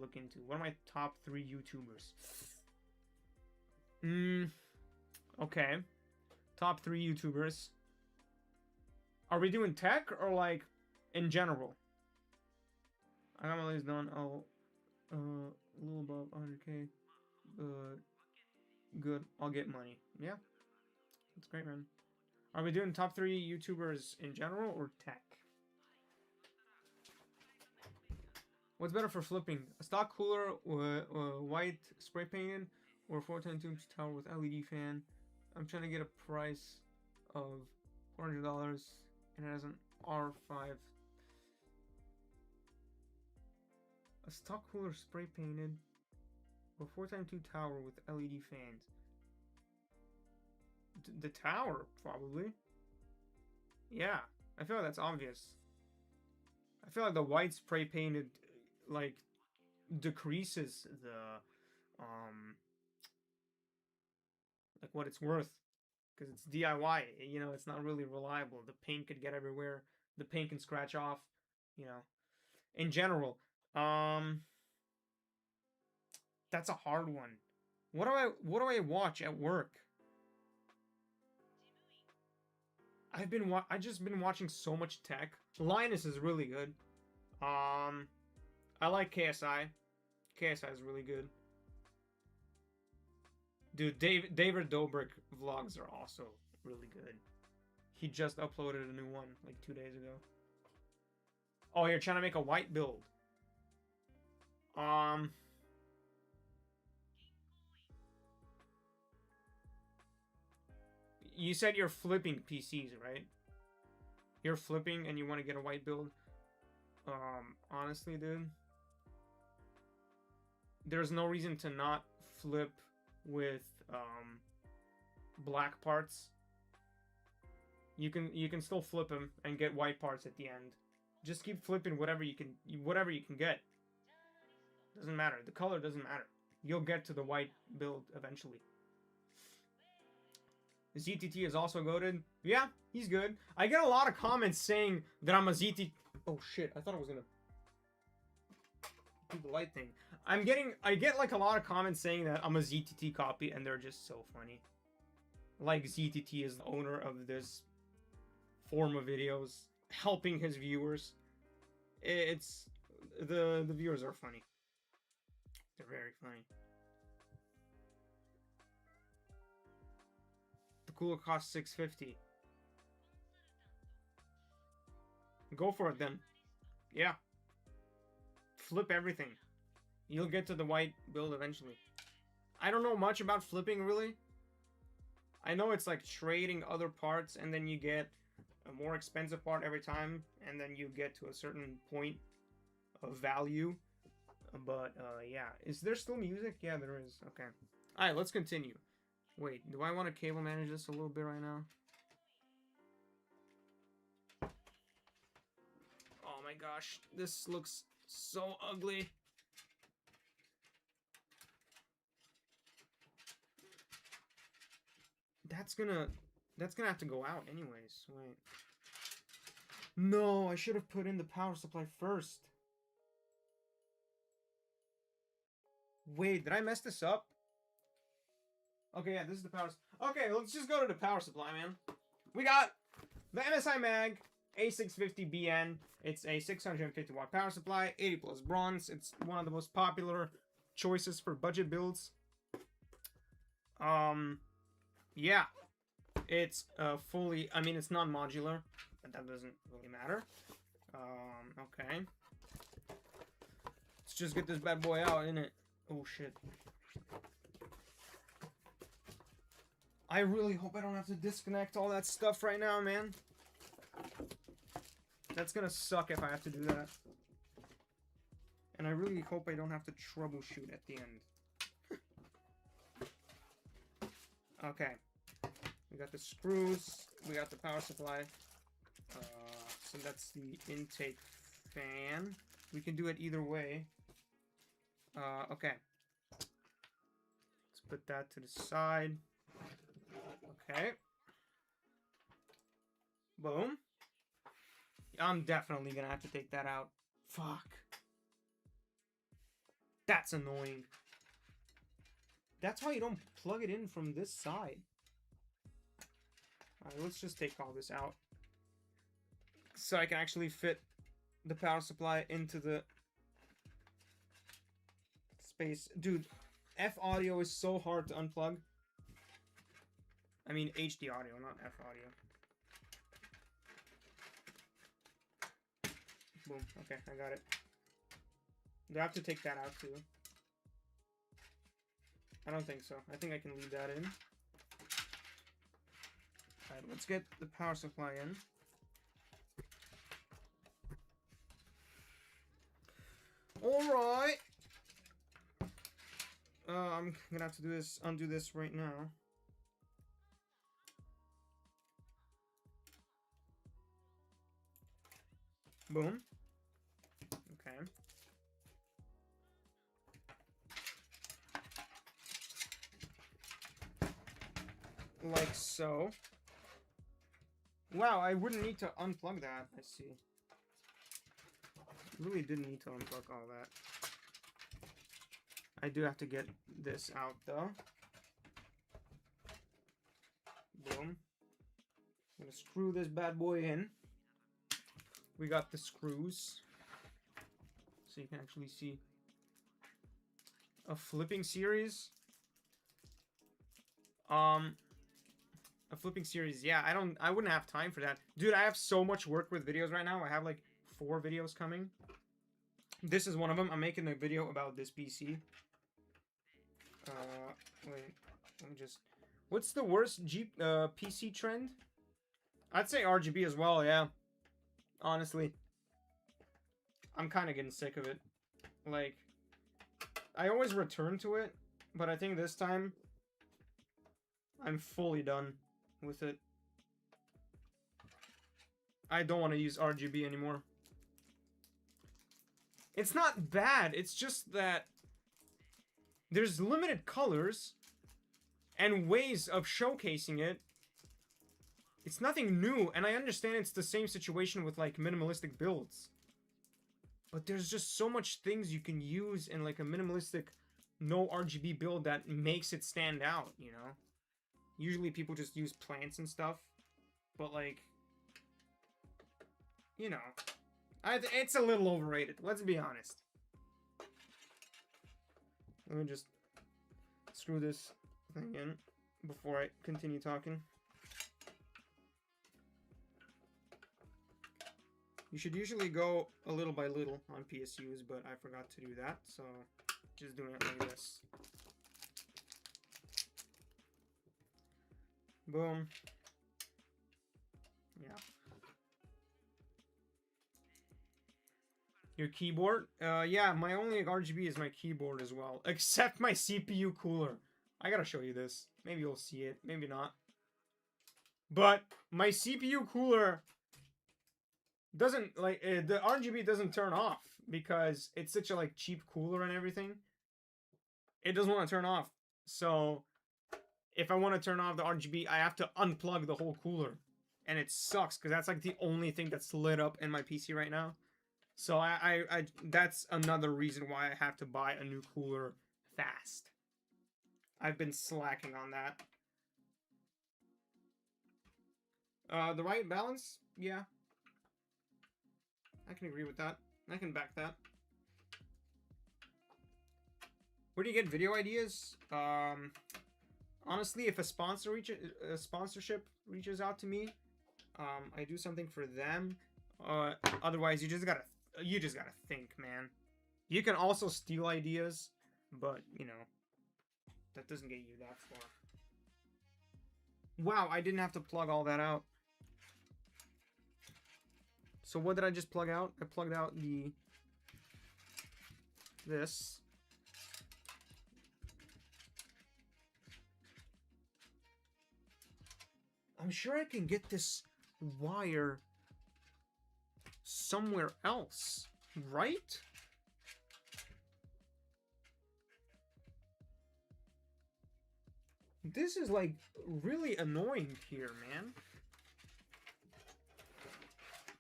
look into. What are my top 3 YouTubers? Okay. Top 3 YouTubers. Are we doing tech or like in general? I got my list done. Oh, a little above 100K. Good. I'll get money. Yeah. That's great, man. Are we doing top 3 YouTubers in general or tech? What's better for flipping? A stock cooler, white spray painted, or 410 tubes tower with LED fan? I'm trying to get a price of $400 and it has an R5. A stock cooler spray painted, or 4x2 tower with LED fans. The tower, probably. Yeah, I feel like that's obvious. I feel like the white spray painted, like, decreases the, like, what it's worth. Because it's DIY, you know, it's not really reliable. The paint could get everywhere. The paint can scratch off, you know. In general, that's a hard one. What do I watch at work? I just been watching so much tech. Linus is really good. I like KSI. KSI is really good. Dude, David Dobrik vlogs are also really good. He just uploaded a new one like 2 days ago. Oh, you're trying to make a white build. You said you're flipping PCs, right? You're flipping and you want to get a white build. Honestly, dude, there's no reason to not flip with black parts. You can still flip them and get white parts at the end. Just keep flipping whatever you can get. Doesn't matter. The color doesn't matter. You'll get to the white build eventually. ZTT is also goated. Yeah, he's good. I get a lot of comments saying that I'm a ZTT. Oh shit! I thought I was gonna do the light thing. I get like a lot of comments saying that I'm a ZTT copy, and they're just so funny. Like ZTT is the owner of this form of videos, helping his viewers. It's the viewers are funny. They're very funny. The cooler costs $650. Go for it then. Yeah. Flip everything. You'll get to the white build eventually. I don't know much about flipping really. I know it's like trading other parts and then you get a more expensive part every time and then you get to a certain point of value. But yeah, is there still music? Yeah, there is. Okay. Alright, let's continue. Wait, do I want to cable manage this a little bit right now? Oh my gosh, this looks so ugly. That's gonna have to go out anyways. Wait. No, I should have put in the power supply first. Wait, did I mess this up? Okay, yeah, this is the power. Okay, let's just go to the power supply, man. We got the MSI Mag A650BN. It's a 650 watt power supply, 80 plus bronze. It's one of the most popular choices for budget builds. Yeah, it's fully. I mean, it's not modular, but that doesn't really matter. Okay. Let's just get this bad boy out, innit? Oh shit. I really hope I don't have to disconnect all that stuff right now, man. That's gonna suck if I have to do that. And I really hope I don't have to troubleshoot at the end. Okay. We got the screws. We got the power supply. So that's the intake fan. We can do it either way. Okay. Let's put that to the side. Okay. Boom. I'm definitely gonna have to take that out. Fuck. That's annoying. That's why you don't plug it in from this side. Alright, let's just take all this out. So I can actually fit the power supply into the space. Dude, F audio is so hard to unplug. I mean HD audio, not F audio. Boom. Okay, I got it. Do I have to take that out too? I don't think so. I think I can leave that in. Alright, let's get the power supply in. Alright. I'm gonna have to undo this right now. Boom. Okay. Like so. Wow, I wouldn't need to unplug that. I see. Really didn't need to unplug all that. I do have to get this out though. Boom. I'm gonna screw this bad boy in. We got the screws. So you can actually see a flipping series. A flipping series, yeah, I wouldn't have time for that. Dude, I have so much work with videos right now. I have like 4 videos coming. This is one of them. I'm making a video about this PC. Wait, let me just... What's the worst PC trend? I'd say RGB as well, yeah. Honestly. I'm kind of getting sick of it. Like, I always return to it, but I think this time I'm fully done with it. I don't want to use RGB anymore. It's not bad, it's just that there's limited colors and ways of showcasing it. It's nothing new, and I understand it's the same situation with like minimalistic builds. But there's just so much things you can use in like a minimalistic no RGB build that makes it stand out, you know? Usually people just use plants and stuff, but like, you know, it's a little overrated, let's be honest. Let me just screw this thing in before I continue talking. You should usually go a little by little on PSUs, but I forgot to do that, so just doing it like this. Boom. Yeah. Your keyboard? Yeah, my only RGB is my keyboard as well. Except my CPU cooler. I gotta show you this. Maybe you'll see it, maybe not. But my CPU cooler doesn't, like, the RGB doesn't turn off because it's such a, like, cheap cooler and everything. It doesn't want to turn off. So if I want to turn off the RGB, I have to unplug the whole cooler. And it sucks, because that's like the only thing that's lit up in my PC right now. So I that's another reason why I have to buy a new cooler fast. I've been slacking on that. The right balance? Yeah. I can agree with that. I can back that. Where do you get video ideas? Honestly, if a sponsorship reaches out to me, I do something for them. Otherwise, you just gotta think, man. You can also steal ideas, but you know, that doesn't get you that far. Wow, I didn't have to plug all that out. So what did I just plug out? I plugged out this. I'm sure I can get this wire somewhere else, right? This is like really annoying here, man.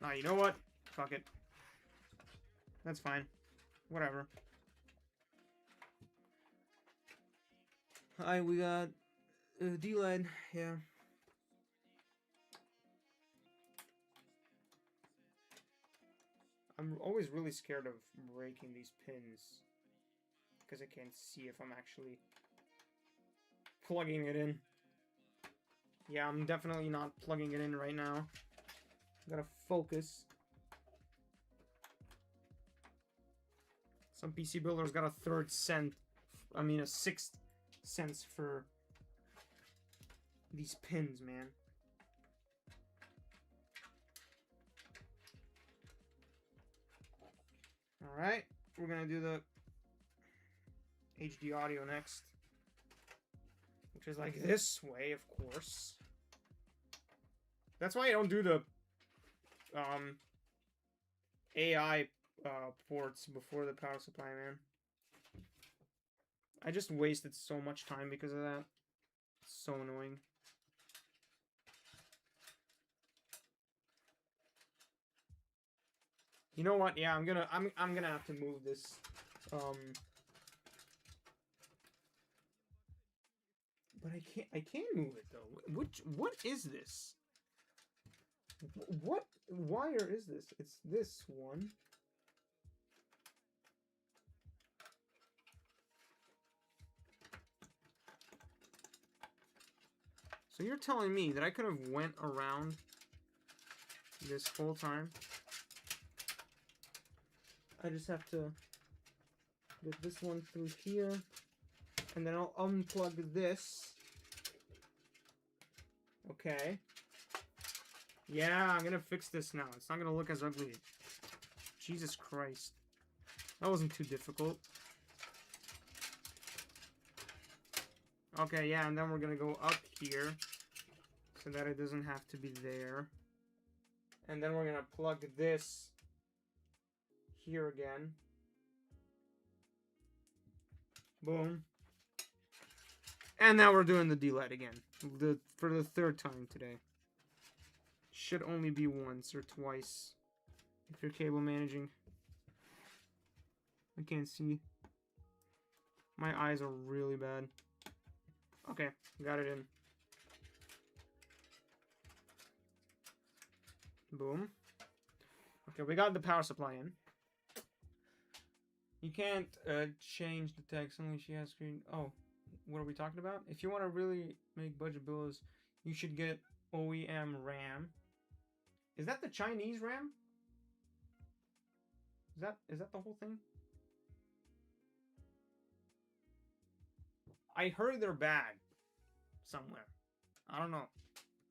Ah, you know what? Fuck it. That's fine. Whatever. Hi, we got D-Line, yeah. I'm always really scared of breaking these pins because I can't see if I'm actually plugging it in. Yeah, I'm definitely not plugging it in right now. Gotta focus. Some PC builders got a third cent. I mean, a sixth cents for these pins, man. Alright, we're gonna do the HD audio next. Which is like this way, of course. That's why I don't do the AI ports before the power supply, man. I just wasted so much time because of that. It's so annoying. You know what? Yeah, I'm gonna have to move this. But I can't move it though. What is this? What wire is this? It's this one. So you're telling me that I could have went around this whole time? I just have to get this one through here, and then I'll unplug this. Okay. Yeah, I'm gonna fix this now. It's not gonna look as ugly. Jesus Christ. That wasn't too difficult. Okay, yeah, and then we're gonna go up here so that it doesn't have to be there. And then we're gonna plug this here again. Boom. And now we're doing the D-LED again. For the third time today. Should only be once or twice if you're cable managing. I can't see. My eyes are really bad. Okay, got it in. Boom. Okay, we got the power supply in. You can't change the text, only she has screen. Oh, what are we talking about? If you want to really make budget builds, you should get OEM RAM. Is that the Chinese RAM? Is that the whole thing? I heard they're bad somewhere. I don't know.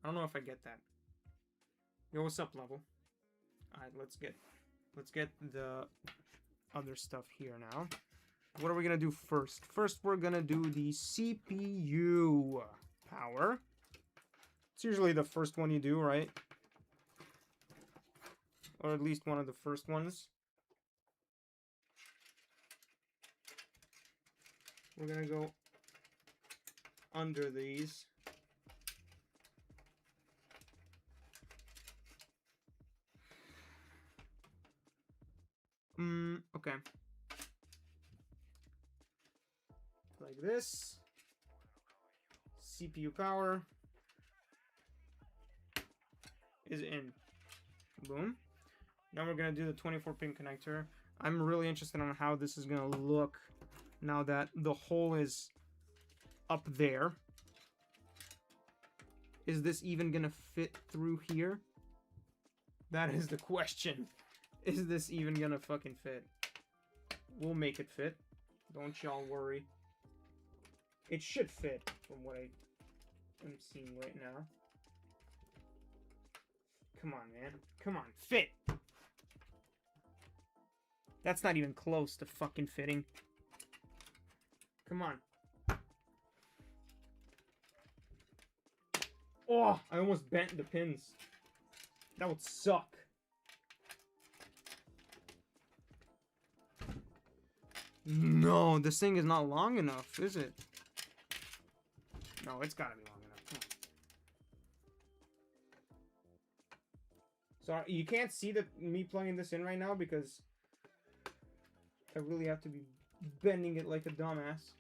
I don't know if I get that. Yo, what's up, Level? Alright, let's get the other stuff here now. What are we gonna do first? First, we're gonna do the CPU power. It's usually the first one you do, right? Or at least one of the first ones. We're gonna go under these. Okay. Like this. CPU power is in. Boom. Now we're gonna do the 24-pin connector. I'm really interested on how this is gonna look now that the hole is up there. Is this even gonna fit through here? That is the question. Is this even gonna fucking fit? We'll make it fit. Don't y'all worry. It should fit from what I am seeing right now. Come on, man. Come on, fit! That's not even close to fucking fitting. Come on. Oh, I almost bent the pins. That would suck. No, this thing is not long enough, is it? No, it's gotta be long enough. Come on. So you can't see me plugging this in right now because I really have to be bending it like a dumbass.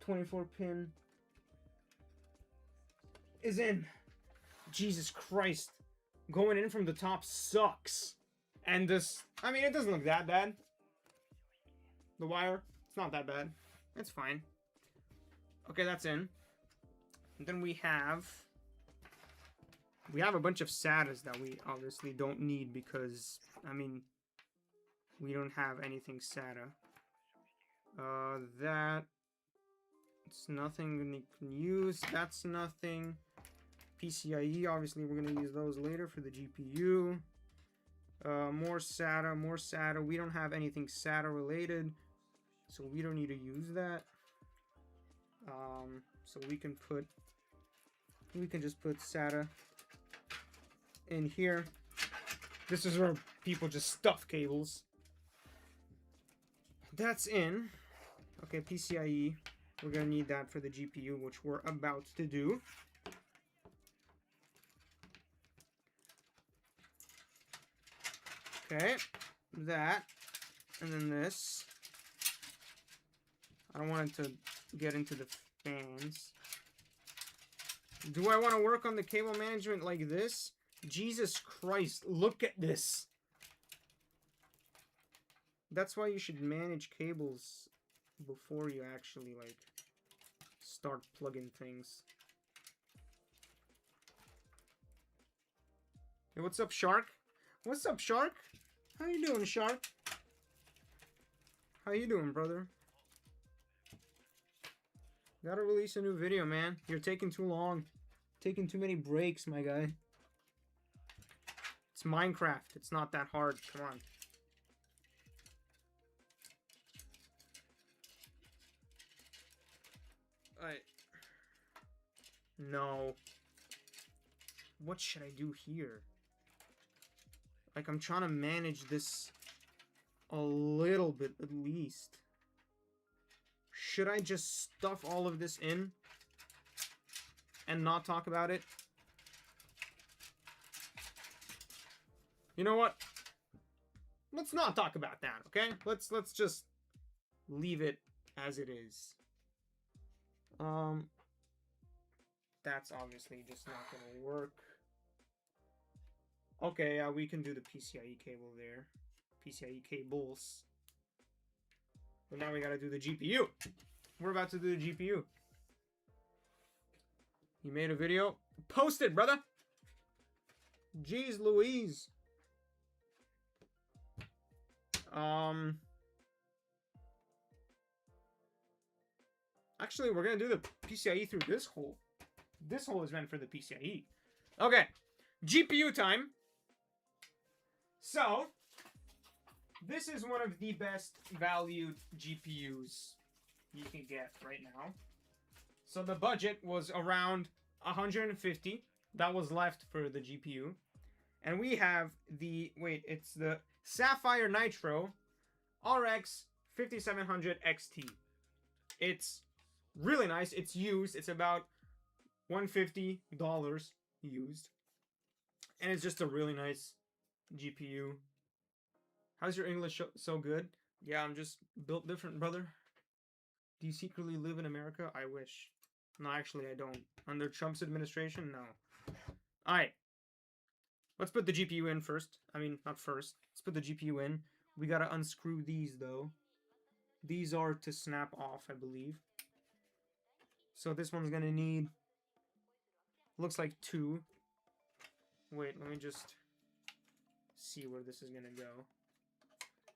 24-pin is in. Jesus Christ. Going in from the top sucks. And this, I mean, it doesn't look that bad. The wire, it's not that bad. It's fine. Okay, that's in. And then we have We have a bunch of SATAs that we obviously don't need because, I mean, we don't have anything SATA. That... It's nothing we can use. That's nothing. PCIe, obviously we're going to use those later for the GPU. More SATA, more SATA. We don't have anything SATA related, so we don't need to use that. So we can just put SATA in here. This is where people just stuff cables. That's in. Okay, PCIe. We're gonna need that for the GPU, which we're about to do. Okay, that, and then this. I don't want it to get into the fans. Do I want to work on the cable management like this? Jesus Christ, look at this. That's why you should manage cables before you actually, like, start plugging things. Hey, what's up, Shark? What's up, Shark? How you doing, Shark? How you doing, brother? Gotta release a new video, man. You're taking too long. Taking too many breaks, my guy. It's Minecraft. It's not that hard. Come on. No. What should I do here? Like, I'm trying to manage this a little bit, at least. Should I just stuff all of this in and not talk about it? You know what? Let's not talk about that, okay? Let's just leave it as it is. That's obviously just not gonna work. Okay, yeah, we can do the PCIe cable there. PCIe cables. But now we gotta do the GPU. We're about to do the GPU. You made a video? Post it, brother! Jeez Louise. Actually, we're gonna do the PCIe through this hole. This hole is meant for the PCIe. Okay, GPU time. So, this is one of the best valued GPUs you can get right now. So the budget was around 150. That was left for the GPU. And we have the, wait, it's the Sapphire Nitro RX 5700 XT. It's really nice. It's used. It's about $150 used. And it's just a really nice GPU. How's your English so good? Yeah, I'm just built different, brother. Do you secretly live in America? I wish. No, actually, I don't. Under Trump's administration? No. Alright. Let's put the GPU in first. I mean, not first. Let's put the GPU in. We gotta unscrew these, though. These are to snap off, I believe. So this one's gonna need... looks like 2. Wait, let me just see where this is gonna go.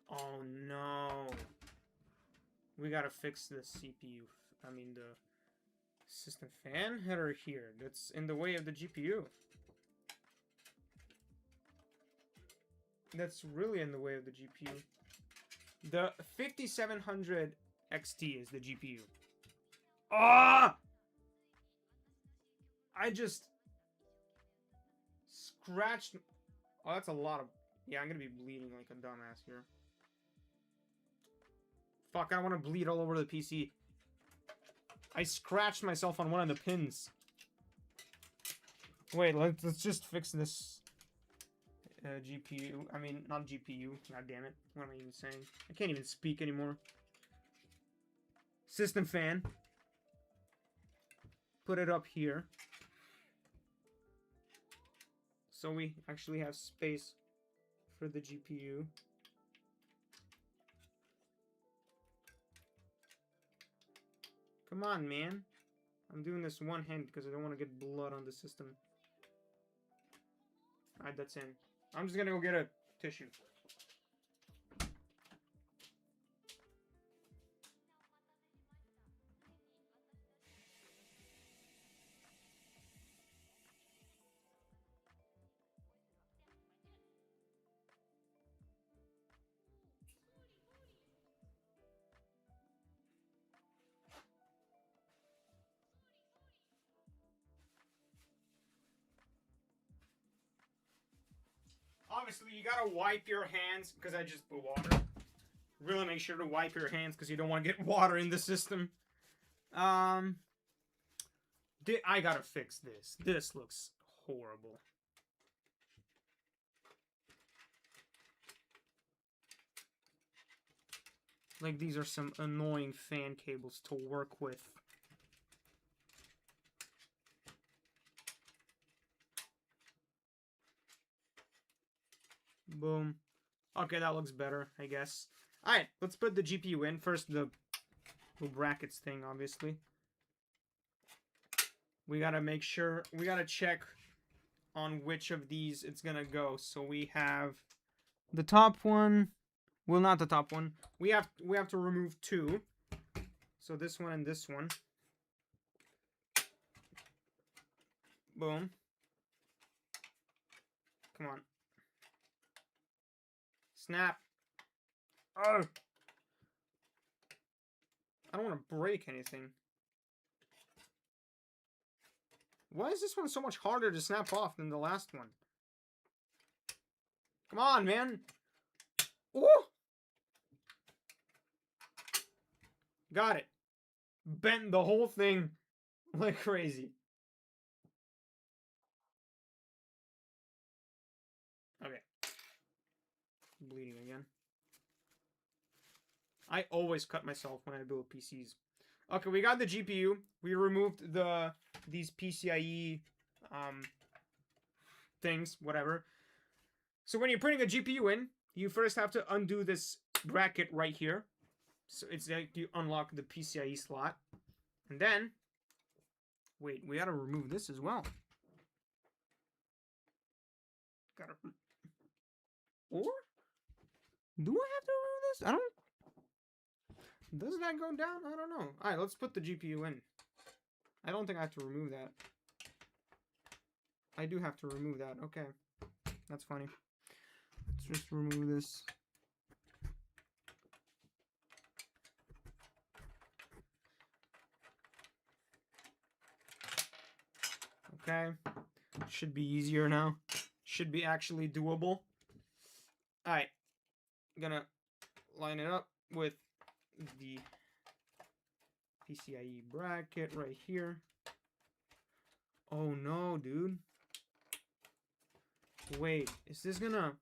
Oh, no. We gotta fix the CPU. I mean, the system fan header here. That's in the way of the GPU. That's really in the way of the GPU. The 5700 XT is the GPU. Ah! I just scratched... Oh, that's a lot of... Yeah, I'm gonna be bleeding like a dumbass here. Fuck, I don't want to bleed all over the PC. I scratched myself on one of the pins. Wait, let's just fix this GPU. I mean, not GPU. God damn it. What am I even saying? I can't even speak anymore. System fan. Put it up here. So we actually have space for the GPU. Come on, man. I'm doing this one hand because I don't want to get blood on the system. Alright, that's in. I'm just gonna go get a tissue. Obviously, you gotta wipe your hands, because I just put water. Really make sure to wipe your hands, because you don't want to get water in the system. I gotta fix this. This looks horrible. Like, these are some annoying fan cables to work with. Boom. Okay, that looks better, I guess. Alright, let's put the GPU in. First, the brackets thing, obviously. We gotta make sure, we gotta check on which of these it's gonna go. So we have the top one. Well, not the top one. We have to remove two. So this one and this one. Boom. Come on. Snap. Oh. I don't want to break anything. Why is this one so much harder to snap off than the last one? Come on, man. Ooh. Got it. Bent the whole thing like crazy. Okay. Bleeding again. I always cut myself when I build PCs. Okay, we got the GPU. We removed these PCIe things, whatever. So when you're putting a GPU in, you first have to undo this bracket right here. So it's like you unlock the PCIe slot. And then, wait, we gotta remove this as well. Gotta, or? Do I have to remove this? I don't. Does that go down? I don't know. Alright, let's put the GPU in. I don't think I have to remove that. I do have to remove that. Okay. That's funny. Let's just remove this. Okay. Should be easier now. Should be actually doable. Alright. Gonna line it up with the PCIe bracket right here. Oh no, dude. Wait, is this gonna...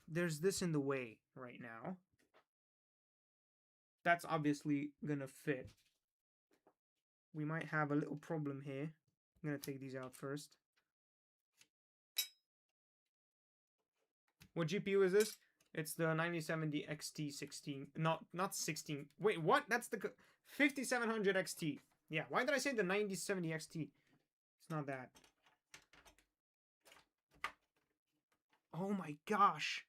There's this in the way right now. That's obviously gonna fit. We might have a little problem here. I'm gonna take these out first. What GPU is this? It's the 9070 XT16. Not 16. Wait, what? That's the 5700 XT. Yeah, why did I say the 9070 XT? It's not that. Oh my gosh.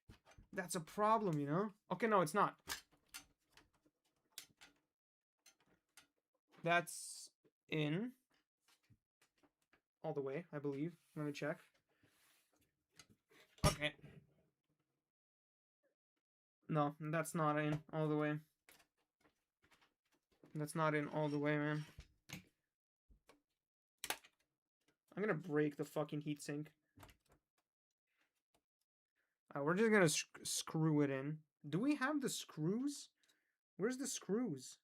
That's a problem, you know? Okay, no, it's not. That's in. All the way, I believe. Let me check. Okay. No, that's not in all the way. That's not in all the way, man. I'm gonna break the fucking heatsink. We're just gonna screw it in. Do we have the screws? Where's the screws?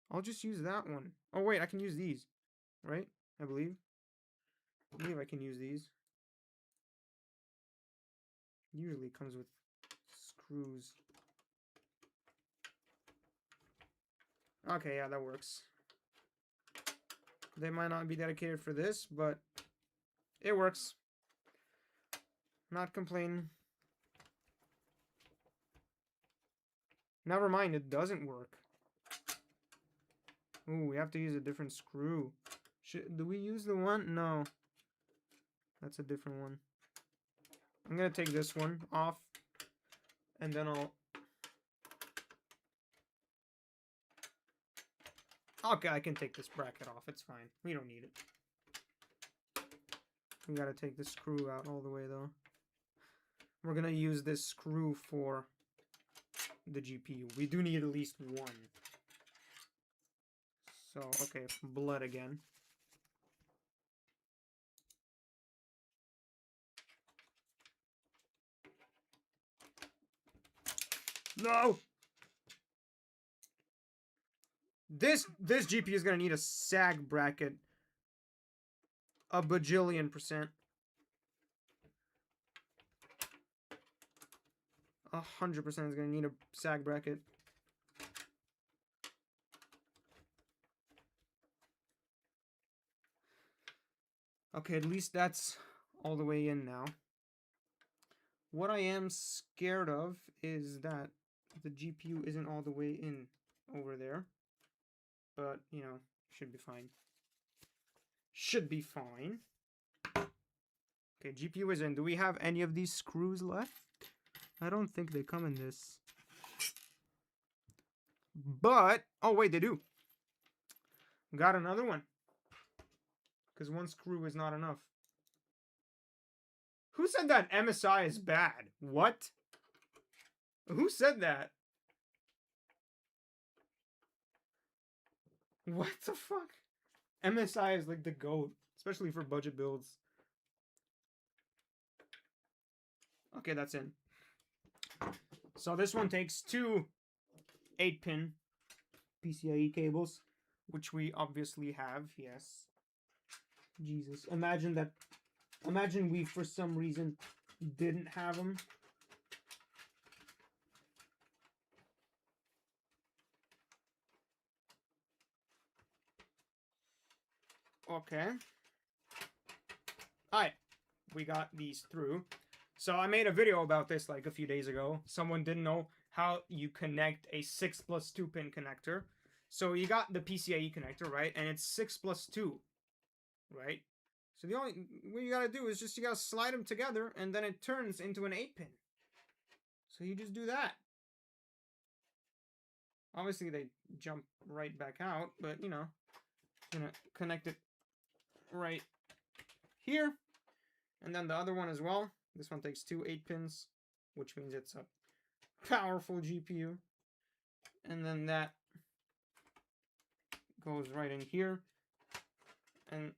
I'll just use that one. Oh wait, I can use these, right? I believe I can use these. Usually comes with screws. Okay, yeah, that works. They might not be dedicated for this, but it works. Not complaining. Never mind, it doesn't work. Ooh, we have to use a different screw. Do we use the one? No. That's a different one. I'm gonna take this one off, and then I'll... Okay, I can take this bracket off. It's fine. We don't need it. We gotta take the screw out all the way, though. We're gonna use this screw for the GPU. We do need at least one. So, okay, blood again. No! This GPU is gonna need a sag bracket. A bajillion %. 100% is gonna need a sag bracket. Okay, at least that's all the way in now. What I am scared of is that the GPU isn't all the way in over there. But, you know, should be fine. Should be fine. Okay, GPU is in. Do we have any of these screws left? I don't think they come in this. But, oh wait, they do. Got another one. Because one screw is not enough. Who said that MSI is bad? What? Who said that? What the fuck? MSI is like the GOAT, especially for budget builds. Okay, that's in. So this one takes two 8-pin PCIe cables, which we obviously have, yes. Jesus. Imagine we, for some reason, didn't have them. Okay. Alright. We got these through. So I made a video about this like a few days ago. Someone didn't know how you connect a 6+2 pin connector. So you got the PCIe connector, right? And it's 6+2, right? So the only what you gotta do is just you gotta slide them together, and then it turns into an 8-pin. So you just do that. Obviously they jump right back out, but you know, gonna connect it right here, and then the other one as well. This one takes two 8-pins, which means it's a powerful GPU, and then that goes right in here. And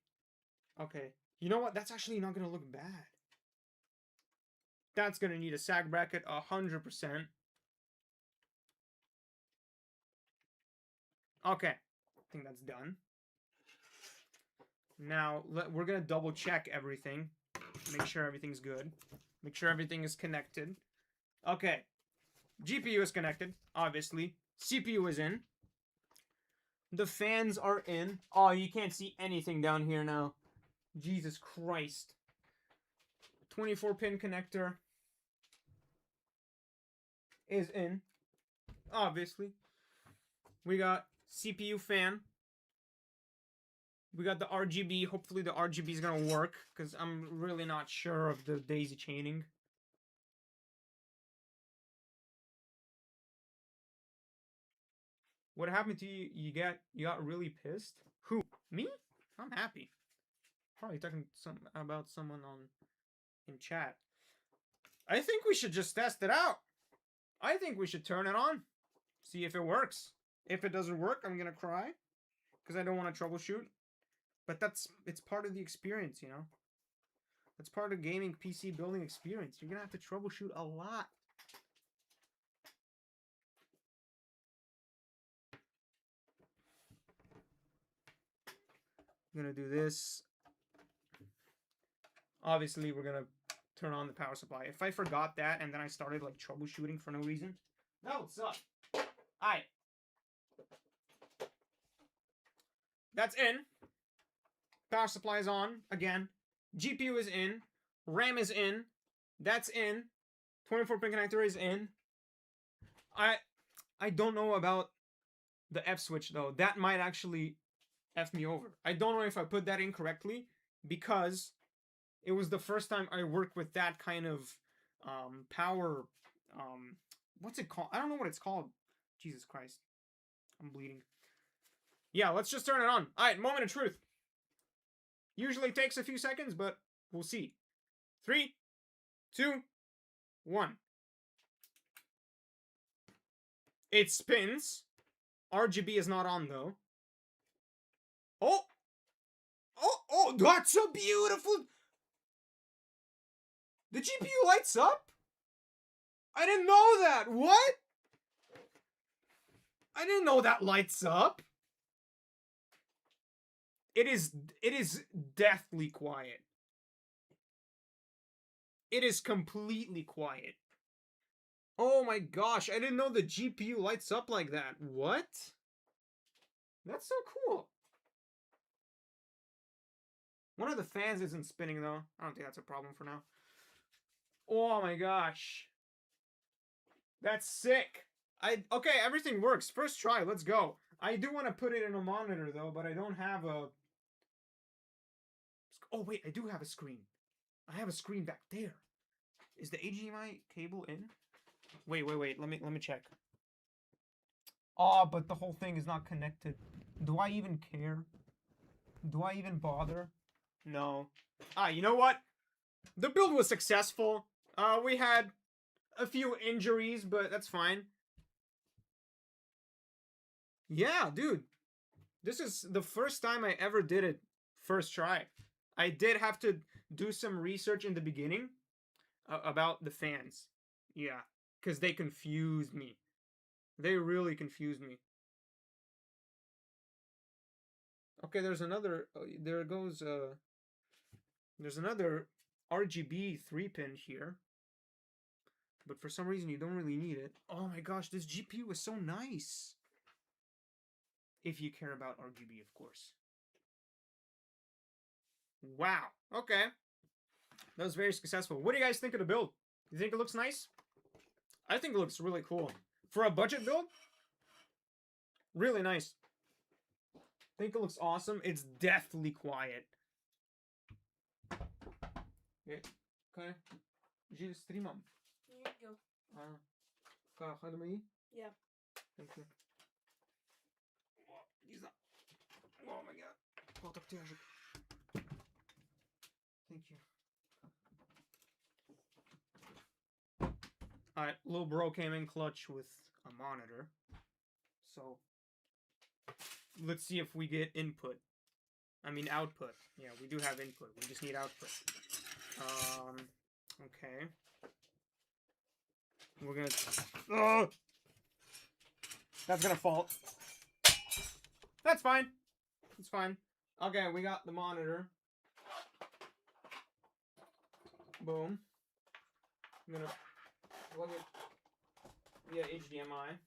okay, you know what? That's actually not gonna look bad. That's gonna need a sag bracket 100%. Okay, I think that's done. Now we're gonna double check everything, make sure everything's good, make sure everything is connected. Okay, GPU is connected, obviously. CPU is in. The fans are in. Oh, you can't see anything down here now. Jesus Christ. 24-pin connector is in, obviously. We got CPU fan. We got the RGB. Hopefully the RGB is going to work, because I'm really not sure of the daisy chaining. What happened to you? You got really pissed? Who? Me? I'm happy. Probably talking about someone in chat. I think we should just test it out. I think we should turn it on. See if it works. If it doesn't work, I'm gonna cry. Because I don't want to troubleshoot. But it's part of the experience, you know? That's part of gaming PC building experience. You're gonna have to troubleshoot a lot. I'm gonna do this. Obviously, we're gonna turn on the power supply. If I forgot that and then I started like troubleshooting for no reason, that would suck. Alright. That's in. Power supply is on. Again. GPU is in. RAM is in. That's in. 24-pin connector is in. I don't know about the F switch though. That might actually F me over. I don't know if I put that in correctly, because It was the first time I worked with that kind of power. What's it called? I don't know what it's called. Jesus Christ. I'm bleeding. Yeah, let's just turn it on. Alright, moment of truth. Usually takes a few seconds, but we'll see. 3, 2, 1. It spins. RGB is not on, though. Oh! Oh, that's a beautiful... The GPU lights up? I didn't know that. What? I didn't know that lights up. It is deathly quiet. It is completely quiet. Oh my gosh, I didn't know the GPU lights up like that. What? That's so cool. One of the fans isn't spinning though. I don't think that's a problem for now. Oh my gosh. That's sick. Okay, everything works. First try, let's go. I do want to put it in a monitor though, but I don't have a... Oh wait, I do have a screen. I have a screen back there. Is the HDMI cable in? Wait. Let me check. Oh, but the whole thing is not connected. Do I even care? Do I even bother? No. You know what? The build was successful. We had a few injuries, but that's fine. Yeah, dude. This is the first time I ever did it first try. I did have to do some research in the beginning about the fans. Yeah, because they confused me. They really confused me. Okay, there's another... there goes... there's another RGB 3-pin here. But for some reason, you don't really need it. Oh my gosh, this GPU is so nice. If you care about RGB, of course. Wow. Okay. That was very successful. What do you guys think of the build? You think it looks nice? I think it looks really cool. For a budget build, really nice. I think it looks awesome. It's deathly quiet. Okay. Gilles streamam. Here you go. Ga je ermee? Yeah. Thank you. Oh my god. Wat op Thank you. Alright, little bro came in clutch with a monitor. So, let's see if we get input. I mean output. Yeah, we do have input. We just need output. Okay. We're gonna... Oh! That's gonna fall. That's fine. It's fine. Okay, we got the monitor. Boom. I'm gonna plug it via HDMI.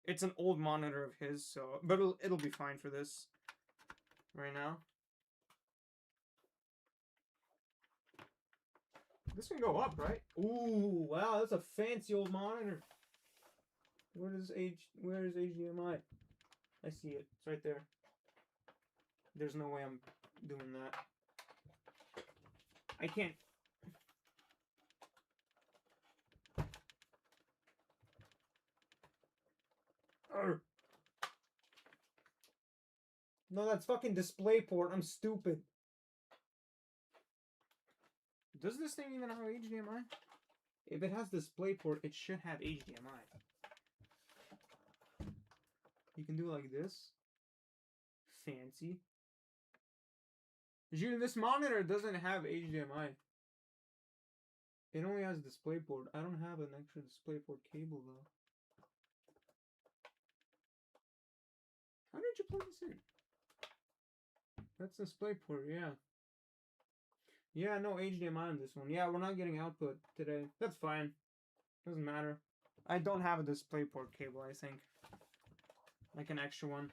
It's an old monitor of his, so... But it'll be fine for this. Right now. This can go up, right? Ooh, wow, that's a fancy old monitor. Where's HDMI? I see it. It's right there. There's no way I'm doing that. I can't. Arr. No, that's fucking DisplayPort. I'm stupid. Does this thing even have HDMI? If it has DisplayPort, it should have HDMI. You can do it like this. Fancy. This monitor doesn't have HDMI. It only has DisplayPort. I don't have an extra DisplayPort cable though. How did you plug this in? That's DisplayPort, yeah. Yeah, no HDMI on this one. Yeah, we're not getting output today. That's fine. Doesn't matter. I don't have a DisplayPort cable, I think. Like an extra one.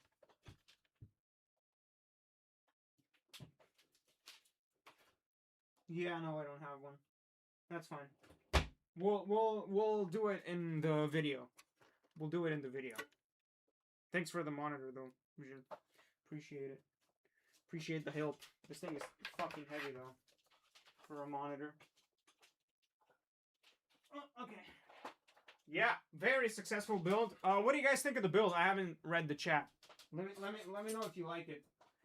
Yeah, no, I don't have one. That's fine. We'll do it in the video. We'll do it in the video. Thanks for the monitor though. Appreciate it. Appreciate the help. This thing is fucking heavy though. for a monitor. Oh, okay. Yeah, very successful build. What do you guys think of the build? I haven't read the chat. Let me know if you like it.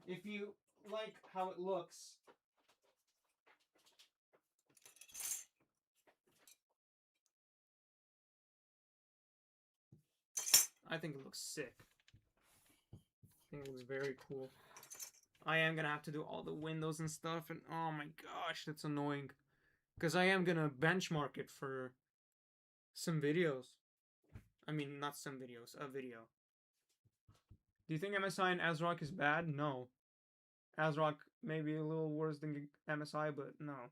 If you like how it looks. I think it looks sick. I think it looks very cool. I am gonna have to do all the windows and stuff, and oh my gosh, that's annoying. Because I am gonna benchmark it for some videos. I mean, not some videos, a video. Do you think MSI and ASRock is bad? No. ASRock may be a little worse than MSI, but no.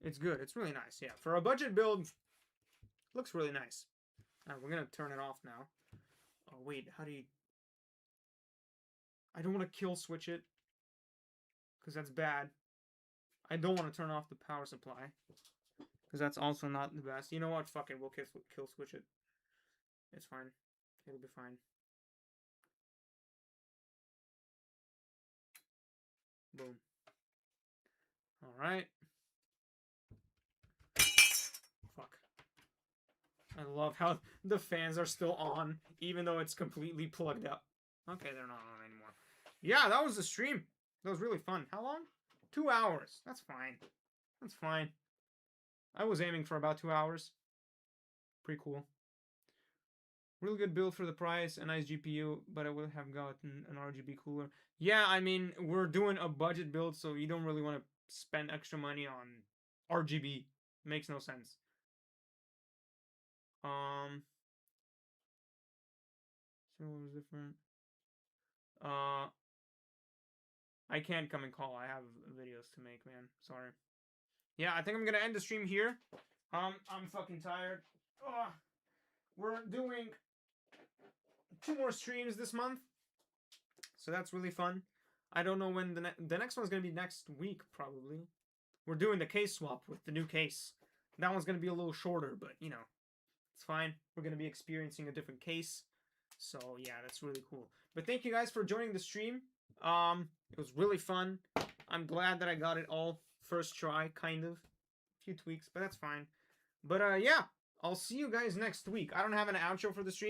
It's good. It's really nice, yeah. For a budget build, looks really nice. We're gonna turn it off now. Oh, wait, how do you... I don't want to kill switch it, because that's bad. I don't want to turn off the power supply, because that's also not the best. You know what? Fuck it. We'll kill switch it. It's fine. It'll be fine. Boom. Alright. Fuck. I love how the fans are still on, even though it's completely plugged up. Okay, they're not on anymore. Yeah, that was the stream. That was really fun. How long? 2 hours. That's fine. That's fine. I was aiming for about 2 hours. Pretty cool. Really good build for the price, a nice GPU, but I would have gotten an RGB cooler. Yeah, I mean, we're doing a budget build, so you don't really want to spend extra money on RGB. Makes no sense. So what was different? I can't come and call. I have videos to make, man. Sorry. Yeah, I think I'm gonna end the stream here. I'm fucking tired. We're doing 2 more streams this month, so that's really fun. I don't know when the next one's gonna be next week, probably. We're doing the case swap with the new case. That one's gonna be a little shorter, but you know, it's fine. We're gonna be experiencing a different case, so yeah, that's really cool. But thank you guys for joining the stream. It was really fun. I'm glad that I got it all first try, kind of. A few tweaks, but that's fine. But yeah, I'll see you guys next week. I don't have an outro for the stream.